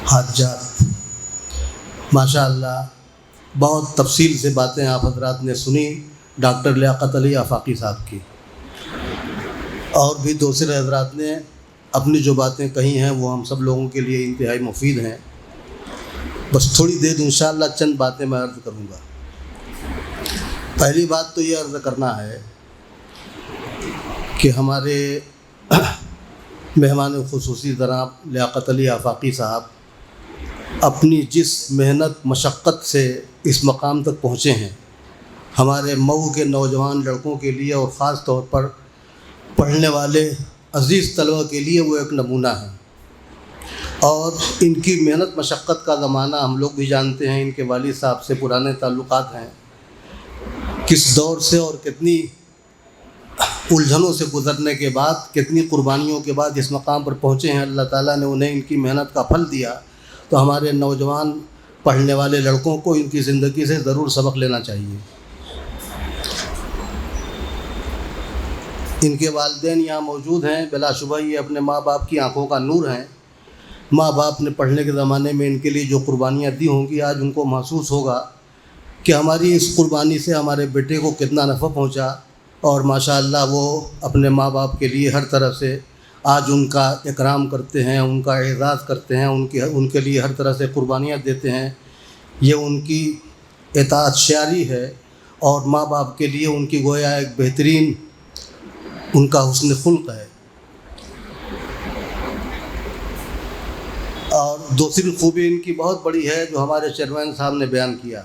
حاجات، ماشاء اللہ بہت تفصیل سے باتیں آپ حضرات نے سنی ڈاکٹر لیاقت علی آفاقی صاحب کی، اور بھی دوسرے حضرات نے اپنی جو باتیں کہی ہیں وہ ہم سب لوگوں کے لیے انتہائی مفید ہیں۔ بس تھوڑی دیر انشاءاللہ چند باتیں میں عرض کروں گا۔ پہلی بات تو یہ عرض کرنا ہے کہ ہمارے مہمان خصوصی جناب لیاقت علی آفاقی صاحب اپنی جس محنت مشقت سے اس مقام تک پہنچے ہیں، ہمارے مئو کے نوجوان لڑکوں کے لیے اور خاص طور پر پڑھنے والے عزیز طلبہ کے لیے وہ ایک نمونہ ہے، اور ان کی محنت مشقت کا زمانہ ہم لوگ بھی جانتے ہیں، ان کے والد صاحب سے پرانے تعلقات ہیں، کس دور سے اور کتنی الجھنوں سے گزرنے کے بعد، کتنی قربانیوں کے بعد اس مقام پر پہنچے ہیں۔ اللہ تعالیٰ نے انہیں ان کی محنت کا پھل دیا، تو ہمارے نوجوان پڑھنے والے لڑکوں کو ان کی زندگی سے ضرور سبق لینا چاہیے۔ ان کے والدین یہاں موجود ہیں، بلا شبہ یہ اپنے ماں باپ کی آنکھوں کا نور ہیں۔ ماں باپ نے پڑھنے کے زمانے میں ان کے لیے جو قربانیاں دی ہوں گی، آج ان کو محسوس ہوگا کہ ہماری اس قربانی سے ہمارے بیٹے کو کتنا نفع پہنچا، اور ماشاءاللہ وہ اپنے ماں باپ کے لیے ہر طرح سے آج ان کا اکرام کرتے ہیں، ان کا اعزاز کرتے ہیں، ان کے لیے ہر طرح سے قربانیاں دیتے ہیں۔ یہ ان کی اطاعت شعاری ہے، اور ماں باپ کے لیے ان کی گویا ایک بہترین ان کا حسن خلق ہے۔ اور دوسری خوبی ان کی بہت بڑی ہے جو ہمارے چیئرمین صاحب نے بیان کیا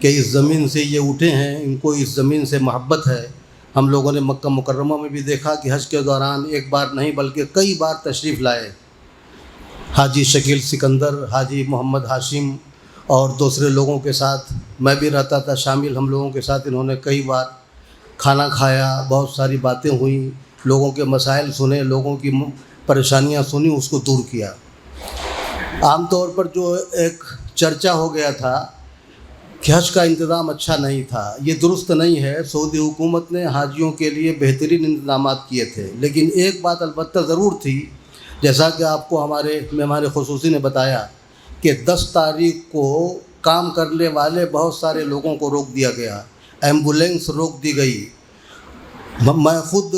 کہ اس زمین سے یہ اٹھے ہیں، ان کو اس زمین سے محبت ہے۔ ہم لوگوں نے مکہ مکرمہ میں بھی دیکھا کہ حج کے دوران ایک بار نہیں بلکہ کئی بار تشریف لائے۔ حاجی شکیل سکندر، حاجی محمد ہاشم اور دوسرے لوگوں کے ساتھ میں بھی رہتا تھا شامل، ہم لوگوں کے ساتھ انہوں نے کئی بار کھانا کھایا، بہت ساری باتیں ہوئیں، لوگوں کے مسائل سنے، لوگوں کی پریشانیاں سنی، اس کو دور کیا۔ عام طور پر جو ایک چرچا ہو گیا تھا کہ حج کا انتظام اچھا نہیں تھا، یہ درست نہیں ہے۔ سعودی حکومت نے حاجیوں کے لیے بہترین انتظامات کیے تھے، لیکن ایک بات البتہ ضرور تھی، جیسا کہ آپ کو ہمارے مہمان خصوصی نے بتایا کہ 10 تاریخ کو کام کرنے والے بہت سارے لوگوں کو روک دیا گیا، ایمبولینس روک دی گئی۔ میں خود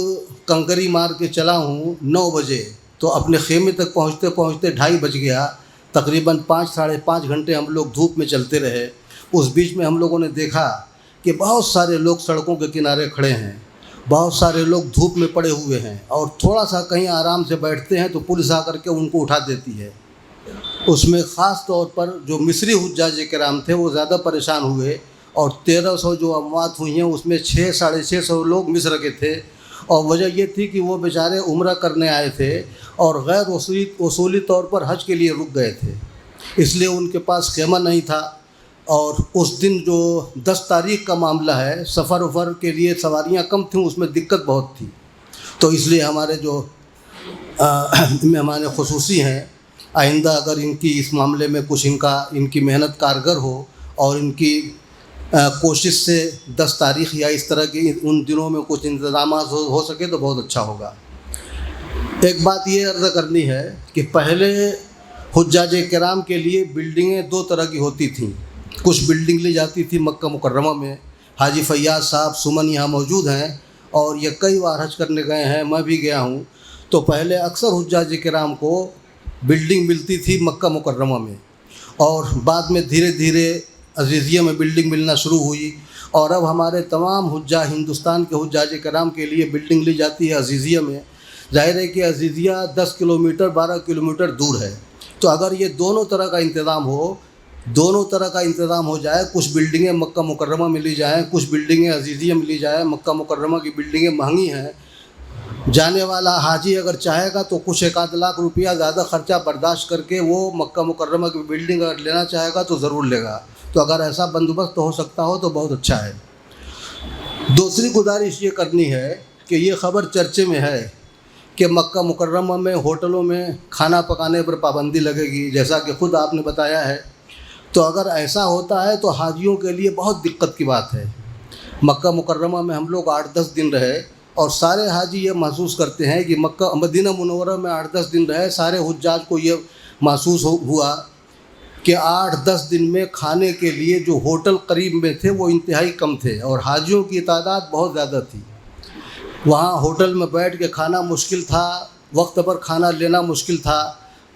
کنکری مار کے چلا ہوں 9 بجے، تو اپنے خیمے تک پہنچتے پہنچتے 2:30 بج گیا، تقریباً 5 – 5.5 گھنٹے ہم لوگ دھوپ میں چلتے رہے۔ اس بیچ میں ہم لوگوں نے دیکھا کہ بہت سارے لوگ سڑکوں کے کنارے کھڑے ہیں، بہت سارے لوگ دھوپ میں پڑے ہوئے ہیں، اور تھوڑا سا کہیں آرام سے بیٹھتے ہیں تو پولیس آ کر کے ان کو اٹھا دیتی ہے۔ اس میں خاص طور پر جو مصری حجاج کرام تھے وہ زیادہ پریشان ہوئے، اور 1300 جو اموات ہوئی ہیں اس میں 600 – 650 لوگ مصر کے تھے، اور وجہ یہ تھی کہ وہ بیچارے عمرہ کرنے آئے تھے اور غیر اصولی طور پر حج کے لیے رک گئے تھے، اس لیے ان کے پاس خیمہ نہیں تھا۔ اور اس دن جو 10 تاریخ کا معاملہ ہے، سفر وفر کے لیے سواریاں کم تھیں، اس میں دقت بہت تھی. تو اس لیے ہمارے جو مہمان خصوصی ہیں، آئندہ اگر ان کی اس معاملے میں کچھ ان کی محنت کارگر ہو اور ان کی کوشش سے 10 تاریخ یا اس طرح کی ان دنوں میں کچھ انتظامات ہو سکے تو بہت اچھا ہوگا. ایک بات یہ عرض کرنی ہے کہ پہلے حجاج کرام کے لیے بلڈنگیں 2 طرح کی ہوتی تھیں. کچھ بلڈنگ لی جاتی تھی مکہ مکرمہ میں، حاجی فیاض صاحب سمن یہاں موجود ہیں اور یہ کئی بار حج کرنے گئے ہیں، میں بھی گیا ہوں. تو پہلے اکثر حجاج کرام کو بلڈنگ ملتی تھی مکہ مکرمہ میں، اور بعد میں دھیرے دھیرے عزیزیہ میں بلڈنگ ملنا شروع ہوئی، اور اب ہمارے تمام حجاج ہندوستان کے حجاج کرام کے لیے بلڈنگ لی جاتی ہے عزیزیہ میں. ظاہر ہے کہ عزیزیہ 10 کلومیٹر 12 کلومیٹر دور ہے. تو اگر یہ دونوں طرح کا انتظام ہو جائے، کچھ بلڈنگیں مکہ مکرمہ میں لی جائیں، کچھ بلڈنگیں عزیزیہ میں لی جائیں. مکہ مکرمہ کی بلڈنگیں مہنگی ہیں، جانے والا حاجی اگر چاہے گا تو کچھ 1 لاکھ روپیہ زیادہ خرچہ برداشت کر کے وہ مکہ مکرمہ کی بلڈنگ اگر لینا چاہے گا تو ضرور لے گا. تو اگر ایسا بندوبست ہو سکتا ہو تو بہت اچھا ہے. دوسری گزارش یہ کرنی ہے کہ یہ خبر چرچے میں ہے کہ مکہ مکرمہ میں ہوٹلوں میں کھانا پکانے پر پابندی لگے گی، جیسا کہ خود آپ نے بتایا ہے. تو اگر ایسا ہوتا ہے تو حاجیوں کے لیے بہت دقت کی بات ہے. مکہ مکرمہ میں ہم لوگ 8-10 دن رہے اور سارے حاجی یہ محسوس کرتے ہیں کہ مدینہ منورہ میں 8-10 دن رہے، سارے حجاج کو یہ محسوس ہوا کہ 8-10 دن میں کھانے کے لیے جو ہوٹل قریب میں تھے وہ انتہائی کم تھے اور حاجیوں کی تعداد بہت زیادہ تھی. وہاں ہوٹل میں بیٹھ کے کھانا مشکل تھا، وقت پر کھانا لینا مشکل تھا.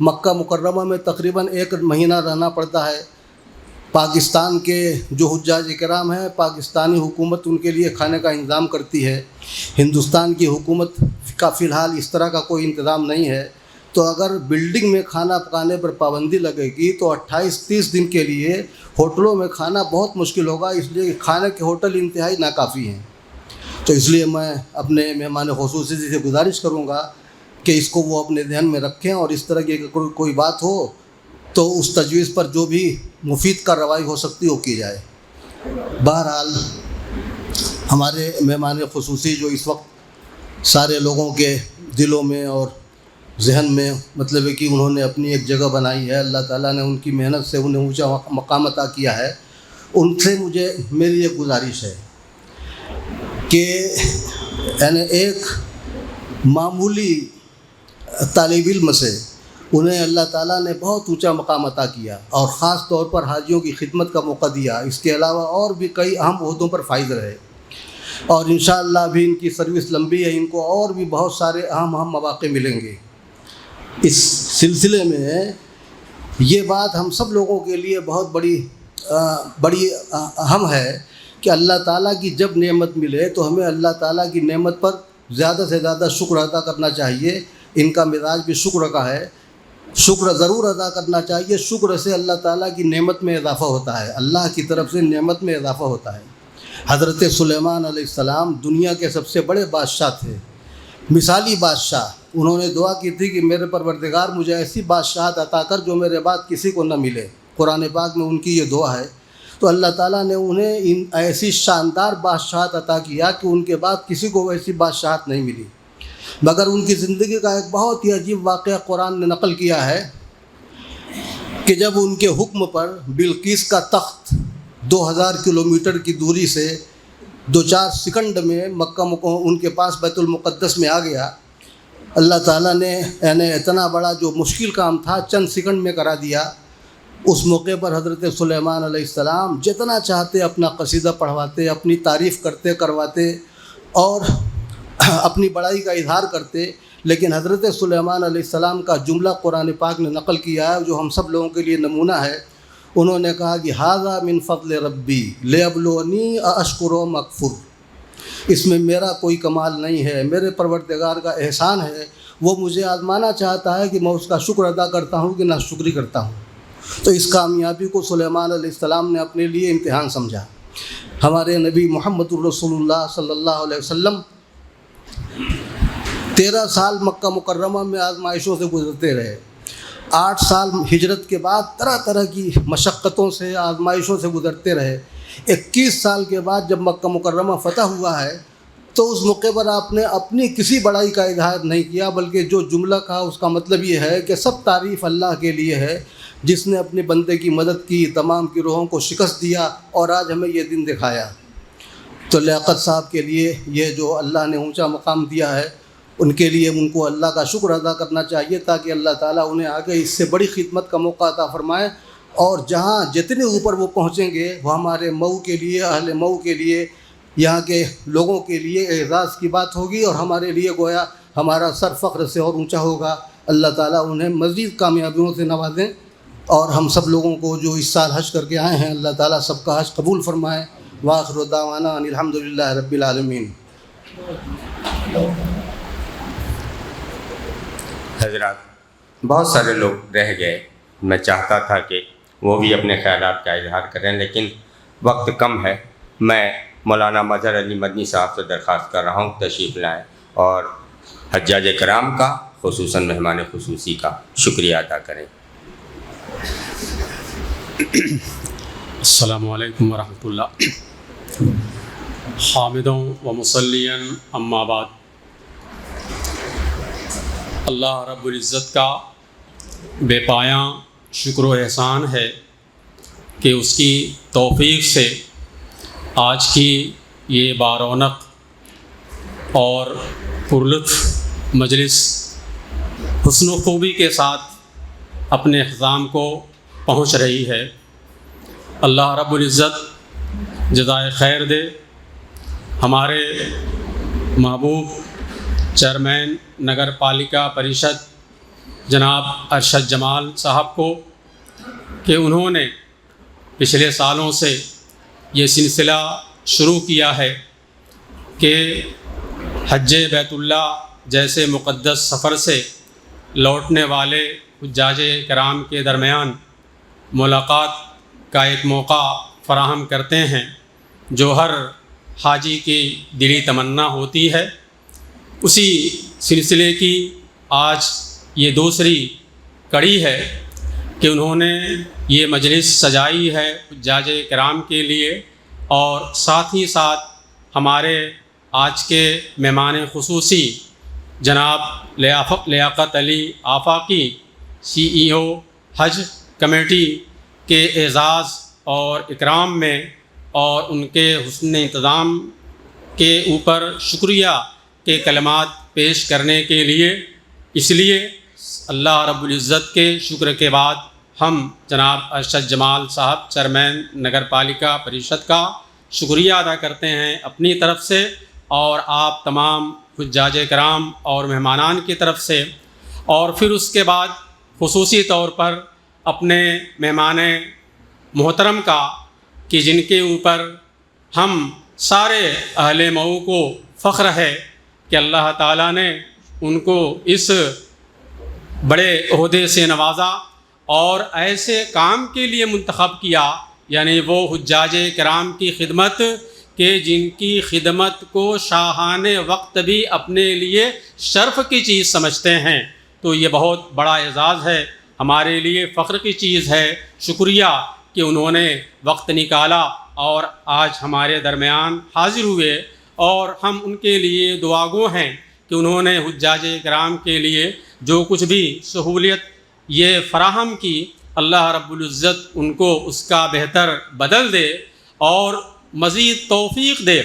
مکہ مکرمہ میں تقریباً 1 مہینہ رہنا پڑتا ہے. پاکستان کے جو حجاج کرام ہیں، پاکستانی حکومت ان کے لیے کھانے کا انتظام کرتی ہے. ہندوستان کی حکومت کا فی الحال اس طرح کا کوئی انتظام نہیں ہے. تو اگر بلڈنگ میں کھانا پکانے پر پابندی لگے گی تو 28-30 دن کے لیے ہوٹلوں میں کھانا بہت مشکل ہوگا، اس لیے کھانے کے ہوٹل انتہائی ناکافی ہیں. تو اس لیے میں اپنے مہمان خصوصی سے گزارش کروں گا کہ اس کو وہ اپنے ذہن میں رکھیں اور اس طرح کی کوئی بات ہو تو اس تجویز پر جو بھی مفید کارروائی ہو سکتی وہ کی جائے. بہرحال ہمارے مہمان خصوصی جو اس وقت سارے لوگوں کے دلوں میں اور ذہن میں مطلب ہے کہ انہوں نے اپنی ایک جگہ بنائی ہے، اللہ تعالیٰ نے ان کی محنت سے انہیں اونچا مقام عطا کیا ہے. ان سے میری ایک گزارش ہے کہ یعنی ایک معمولی طالب علم سے انہیں اللہ تعالیٰ نے بہت اونچا مقام عطا کیا اور خاص طور پر حاجیوں کی خدمت کا موقع دیا. اس کے علاوہ اور بھی کئی اہم عہدوں پر فائز رہے اور انشاءاللہ بھی ان کی سروس لمبی ہے، ان کو اور بھی بہت سارے اہم مواقع ملیں گے. اس سلسلے میں یہ بات ہم سب لوگوں کے لیے بہت بڑی اہم ہے کہ اللہ تعالیٰ کی جب نعمت ملے تو ہمیں اللہ تعالیٰ کی نعمت پر زیادہ سے زیادہ شکر ادا کرنا چاہیے. ان کا مزاج بھی شکر کا ہے، شکر ضرور ادا کرنا چاہیے. شکر سے اللہ تعالیٰ کی نعمت میں اضافہ ہوتا ہے، اللہ کی طرف سے نعمت میں اضافہ ہوتا ہے. حضرت سلیمان علیہ السلام دنیا کے سب سے بڑے بادشاہ تھے، مثالی بادشاہ. انہوں نے دعا کی تھی کہ میرے پروردگار مجھے ایسی بادشاہت عطا کر جو میرے بعد کسی کو نہ ملے. قرآن پاک میں ان کی یہ دعا ہے. تو اللہ تعالیٰ نے انہیں ایسی شاندار بادشاہت عطا کیا کہ ان کے بعد کسی کو ویسی بادشاہت نہیں ملی. مگر ان کی زندگی کا ایک بہت ہی عجیب واقعہ قرآن نے نقل کیا ہے کہ جب ان کے حکم پر بلقیس کا تخت 2000 کلومیٹر کی دوری سے 2-4 سیکنڈ میں مکہ ان کے پاس بیت المقدس میں آ گیا. اللہ تعالیٰ نے یعنی اتنا بڑا جو مشکل کام تھا چند سیکنڈ میں کرا دیا. اس موقع پر حضرت سلیمان علیہ السلام جتنا چاہتے اپنا قصیدہ پڑھواتے، اپنی تعریف کرواتے اور اپنی بڑائی کا اظہار کرتے. لیکن حضرت سلیمان علیہ السلام کا جملہ قرآن پاک نے نقل کیا ہے جو ہم سب لوگوں کے لیے نمونہ ہے. انہوں نے کہا کہ ھذا من فضل ربی لیبلونی اشکر و مکفر. اس میں میرا کوئی کمال نہیں ہے، میرے پروردگار کا احسان ہے، وہ مجھے آزمانا چاہتا ہے کہ میں اس کا شکر ادا کرتا ہوں کہ ناشکری کرتا ہوں. تو اس کامیابی کو سلیمان علیہ السلام نے اپنے لیے امتحان سمجھا. ہمارے نبی محمد الرسول اللہ صلی اللہ علیہ وسلم 13 سال مکہ مکرمہ میں آزمائشوں سے گزرتے رہے 8 سال ہجرت کے بعد طرح طرح کی مشقتوں سے آزمائشوں سے گزرتے رہے. 21 سال کے بعد جب مکہ مکرمہ فتح ہوا ہے تو اس موقع پر آپ نے اپنی کسی بڑائی کا اظہار نہیں کیا، بلکہ جو جملہ کہا اس کا مطلب یہ ہے کہ سب تعریف اللہ کے لیے ہے جس نے اپنے بندے کی مدد کی، تمام گروہوں کو شکست دیا اور آج ہمیں یہ دن دکھایا. تو لیاقت صاحب کے لیے یہ جو اللہ نے اونچا مقام دیا ہے، ان کے لیے ان کو اللہ کا شکر ادا کرنا چاہیے تاکہ اللہ تعالیٰ انہیں آگے اس سے بڑی خدمت کا موقع عطا فرمائے، اور جہاں جتنے اوپر وہ پہنچیں گے وہ ہمارے مئو کے لیے، اہل مئو کے لیے، یہاں کے لوگوں کے لیے اعزاز کی بات ہوگی، اور ہمارے لیے گویا ہمارا سر فخر سے اور اونچا ہوگا. اللہ تعالیٰ انہیں مزید کامیابیوں سے نوازیں، اور ہم سب لوگوں کو جو اس سال حج کر کے آئے ہیں اللہ تعالیٰ سب کا حج قبول فرمائے. وآخر دعوانا ان الحمدللہ رب العالمین. حضرات، بہت سارے لوگ رہ گئے، میں چاہتا تھا کہ وہ بھی اپنے خیالات کا اظہار کریں، لیکن وقت کم ہے. میں مولانا مظہر علی مدنی صاحب سے درخواست کر رہا ہوں تشریف لائیں اور حجاج کرام کا، خصوصاً مہمان خصوصی کا شکریہ ادا کریں. السلام علیکم ورحمۃ اللہ. حامدوں و مصلیاً اما بعد. اللہ رب العزت کا بے پایاں شکر و احسان ہے کہ اس کی توفیق سے آج کی یہ بارونق اور پرلطف مجلس حسن و خوبی کے ساتھ اپنے اختتام کو پہنچ رہی ہے. اللہ رب العزت جزائے خیر دے ہمارے محبوب چیئرمین نگر پالیکا پریشد جناب ارشد جمال صاحب کو کہ انہوں نے پچھلے سالوں سے یہ سلسلہ شروع کیا ہے کہ حج بیت اللہ جیسے مقدس سفر سے لوٹنے والے حجاج کرام کے درمیان ملاقات کا ایک موقع فراہم کرتے ہیں جو ہر حاجی کی دلی تمنا ہوتی ہے. اسی سلسلے کی آج یہ دوسری کڑی ہے کہ انہوں نے یہ مجلس سجائی ہے حجاج کرام کے لیے، اور ساتھ ہی ساتھ ہمارے آج کے مہمان خصوصی جناب لیاقت علی آفاقی CEO حج کمیٹی کے اعزاز اور اکرام میں اور ان کے حسن انتظام کے اوپر شکریہ کے کلمات پیش کرنے کے لیے. اس لیے اللہ رب العزت کے شکر کے بعد ہم جناب ارشد جمال صاحب چیئرمین نگر پالیکا پریشد کا شکریہ ادا کرتے ہیں اپنی طرف سے، اور آپ تمام حجاج کرام اور مہمانان کی طرف سے، اور پھر اس کے بعد خصوصی طور پر اپنے مہمان محترم کا کہ جن کے اوپر ہم سارے اہل مئو کو فخر ہے کہ اللہ تعالیٰ نے ان کو اس بڑے عہدے سے نوازا اور ایسے کام کے لیے منتخب کیا، یعنی وہ حجاج کرام کی خدمت کہ جن کی خدمت کو شاہان وقت بھی اپنے لیے شرف کی چیز سمجھتے ہیں. تو یہ بہت بڑا اعزاز ہے، ہمارے لیے فخر کی چیز ہے. شکریہ کہ انہوں نے وقت نکالا اور آج ہمارے درمیان حاضر ہوئے، اور ہم ان کے لیے دعاگو ہیں کہ انہوں نے حجاج کرام کے لیے جو کچھ بھی سہولیت یہ فراہم کی، اللہ رب العزت ان کو اس کا بہتر بدل دے اور مزید توفیق دے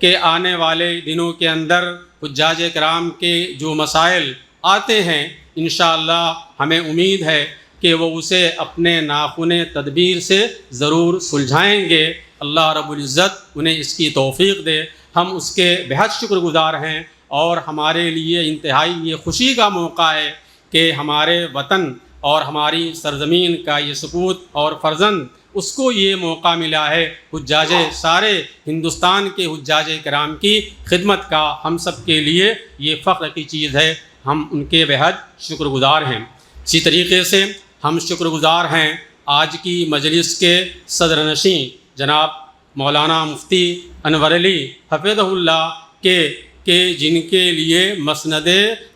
کہ آنے والے دنوں کے اندر حجاج کرام کے جو مسائل آتے ہیں انشاءاللہ ہمیں امید ہے کہ وہ اسے اپنے ناخن تدبیر سے ضرور سلجھائیں گے. اللہ رب العزت انہیں اس کی توفیق دے. ہم اس کے بہت شکر گزار ہیں، اور ہمارے لیے انتہائی یہ خوشی کا موقع ہے کہ ہمارے وطن اور ہماری سرزمین کا یہ سپوت اور فرزند اس کو یہ موقع ملا ہے حجاج سارے ہندوستان کے حجاج کرام کی خدمت کا. ہم سب کے لیے یہ فخر کی چیز ہے، ہم ان کے بہت شکر گزار ہیں. اسی طریقے سے ہم شکر گزار ہیں آج کی مجلس کے صدر نشین جناب مولانا مفتی انور علی حفظہ اللہ کہ جن کے لیے مسند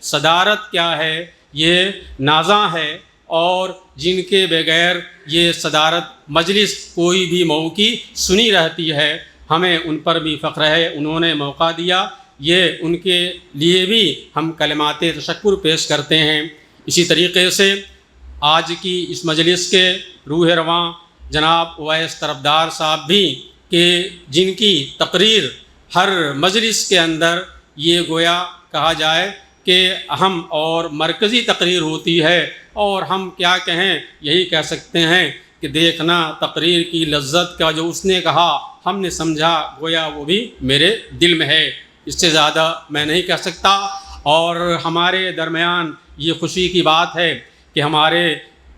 صدارت کیا ہے، یہ نازاں ہے اور جن کے بغیر یہ صدارت مجلس کوئی بھی مئو کی سنی رہتی ہے، ہمیں ان پر بھی فخر ہے، انہوں نے موقع دیا، یہ ان کے لیے بھی ہم کلمات تشکر پیش کرتے ہیں۔ اسی طریقے سے آج کی اس مجلس کے روح رواں جناب اویس طرفدار صاحب بھی، کہ جن کی تقریر ہر مجلس کے اندر یہ گویا کہا جائے کہ اہم اور مرکزی تقریر ہوتی ہے، اور ہم کیا کہیں، یہی کہہ سکتے ہیں کہ دیکھنا تقریر کی لذت کا جو اس نے کہا ہم نے سمجھا گویا وہ بھی میرے دل میں ہے، اس سے زیادہ میں نہیں کہہ سکتا۔ اور ہمارے درمیان یہ خوشی کی بات ہے کہ ہمارے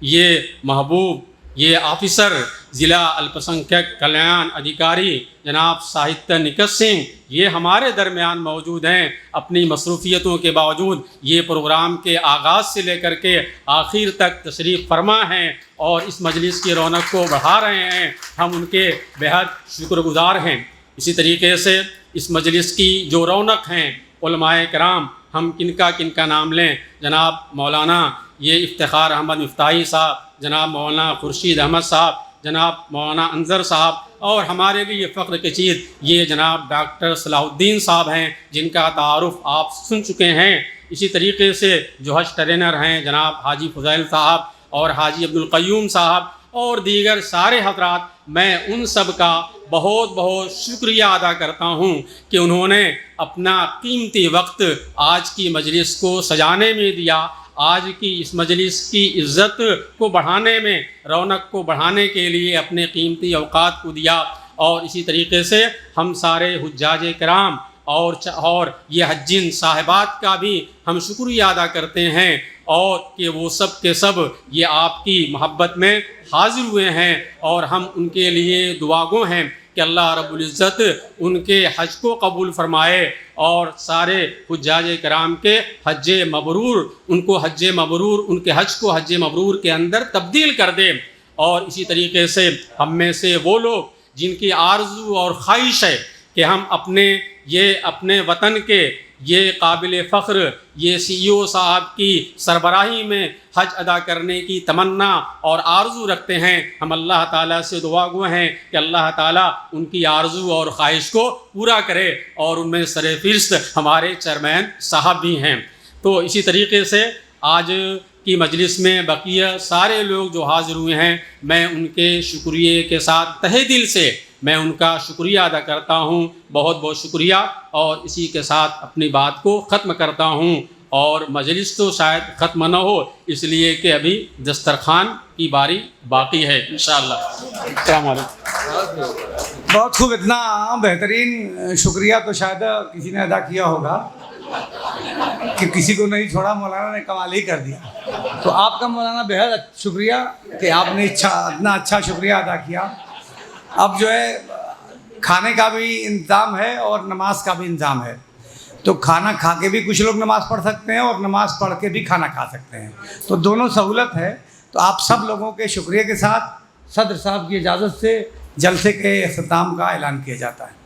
یہ محبوب، یہ آفیسر ضلع الپسنکھیک کلیان ادھیکاری جناب ساہتیہ نکھت سنگھ، یہ ہمارے درمیان موجود ہیں۔ اپنی مصروفیتوں کے باوجود یہ پروگرام کے آغاز سے لے کر کے آخر تک تشریف فرما ہیں اور اس مجلس کی رونق کو بڑھا رہے ہیں، ہم ان کے بہت شکر گزار ہیں۔ اسی طریقے سے اس مجلس کی جو رونق ہیں علماء کرام، ہم کن کا نام لیں، جناب مولانا یہ افتخار احمد مفتاحی صاحب، جناب مولانا خورشید احمد صاحب، جناب مولانا انظر صاحب، اور ہمارے لیے فخر کی چیز یہ جناب ڈاکٹر صلاح الدین صاحب ہیں، جن کا تعارف آپ سن چکے ہیں۔ اسی طریقے سے جو حج ٹرینر ہیں جناب حاجی فضیل صاحب اور حاجی عبدالقیوم صاحب اور دیگر سارے حضرات، میں ان سب کا بہت بہت شکریہ ادا کرتا ہوں کہ انہوں نے اپنا قیمتی وقت آج کی مجلس کو سجانے میں دیا، آج کی اس مجلس کی عزت کو بڑھانے میں، رونق کو بڑھانے کے لیے اپنے قیمتی اوقات کو دیا۔ اور اسی طریقے سے ہم سارے حجاج کرام اور یہ حجین صاحبات کا بھی ہم شکریہ ادا کرتے ہیں، اور کہ وہ سب کے سب یہ آپ کی محبت میں حاضر ہوئے ہیں، اور ہم ان کے لیے دعا گو ہیں کہ اللہ رب العزت ان کے حج کو قبول فرمائے، اور سارے حجاج کرام کے حج مبرور، ان کو حج مبرور، ان کے حج کو حج مبرور کے اندر تبدیل کر دے۔ اور اسی طریقے سے ہم میں سے وہ لوگ جن کی آرزو اور خواہش ہے کہ ہم اپنے وطن کے یہ قابل فخر یہ CEO صاحب کی سربراہی میں حج ادا کرنے کی تمنا اور آرزو رکھتے ہیں، ہم اللہ تعالیٰ سے دعا گو ہیں کہ اللہ تعالیٰ ان کی آرزو اور خواہش کو پورا کرے، اور ان میں سر فہرست ہمارے چیئرمین صاحب بھی ہیں۔ تو اسی طریقے سے آج کی مجلس میں بقیہ سارے لوگ جو حاضر ہوئے ہیں، میں ان کے شکریہ کے ساتھ تہہ دل سے میں ان کا شکریہ ادا کرتا ہوں، بہت بہت شکریہ، اور اسی کے ساتھ اپنی بات کو ختم کرتا ہوں۔ اور مجلس تو شاید ختم نہ ہو، اس لیے کہ ابھی دسترخوان کی باری باقی ہے انشاءاللہ۔ السلام علیکم۔ بہت خوب، اتنا بہترین شکریہ تو شاید کسی نے ادا کیا ہوگا کہ کسی کو نہیں چھوڑا، مولانا نے کمال ہی کر دیا۔ تو آپ کا مولانا بہت شکریہ کہ آپ نے اتنا اچھا شکریہ ادا کیا۔ اب جو ہے کھانے کا بھی انتظام ہے اور نماز کا بھی انتظام ہے، تو کھانا کھا کے بھی کچھ لوگ نماز پڑھ سکتے ہیں اور نماز پڑھ کے بھی کھانا کھا سکتے ہیں، تو دونوں سہولت ہے۔ تو آپ سب لوگوں کے شکریہ کے ساتھ صدر صاحب کی اجازت سے جلسے کے اختتام کا اعلان کیا جاتا ہے۔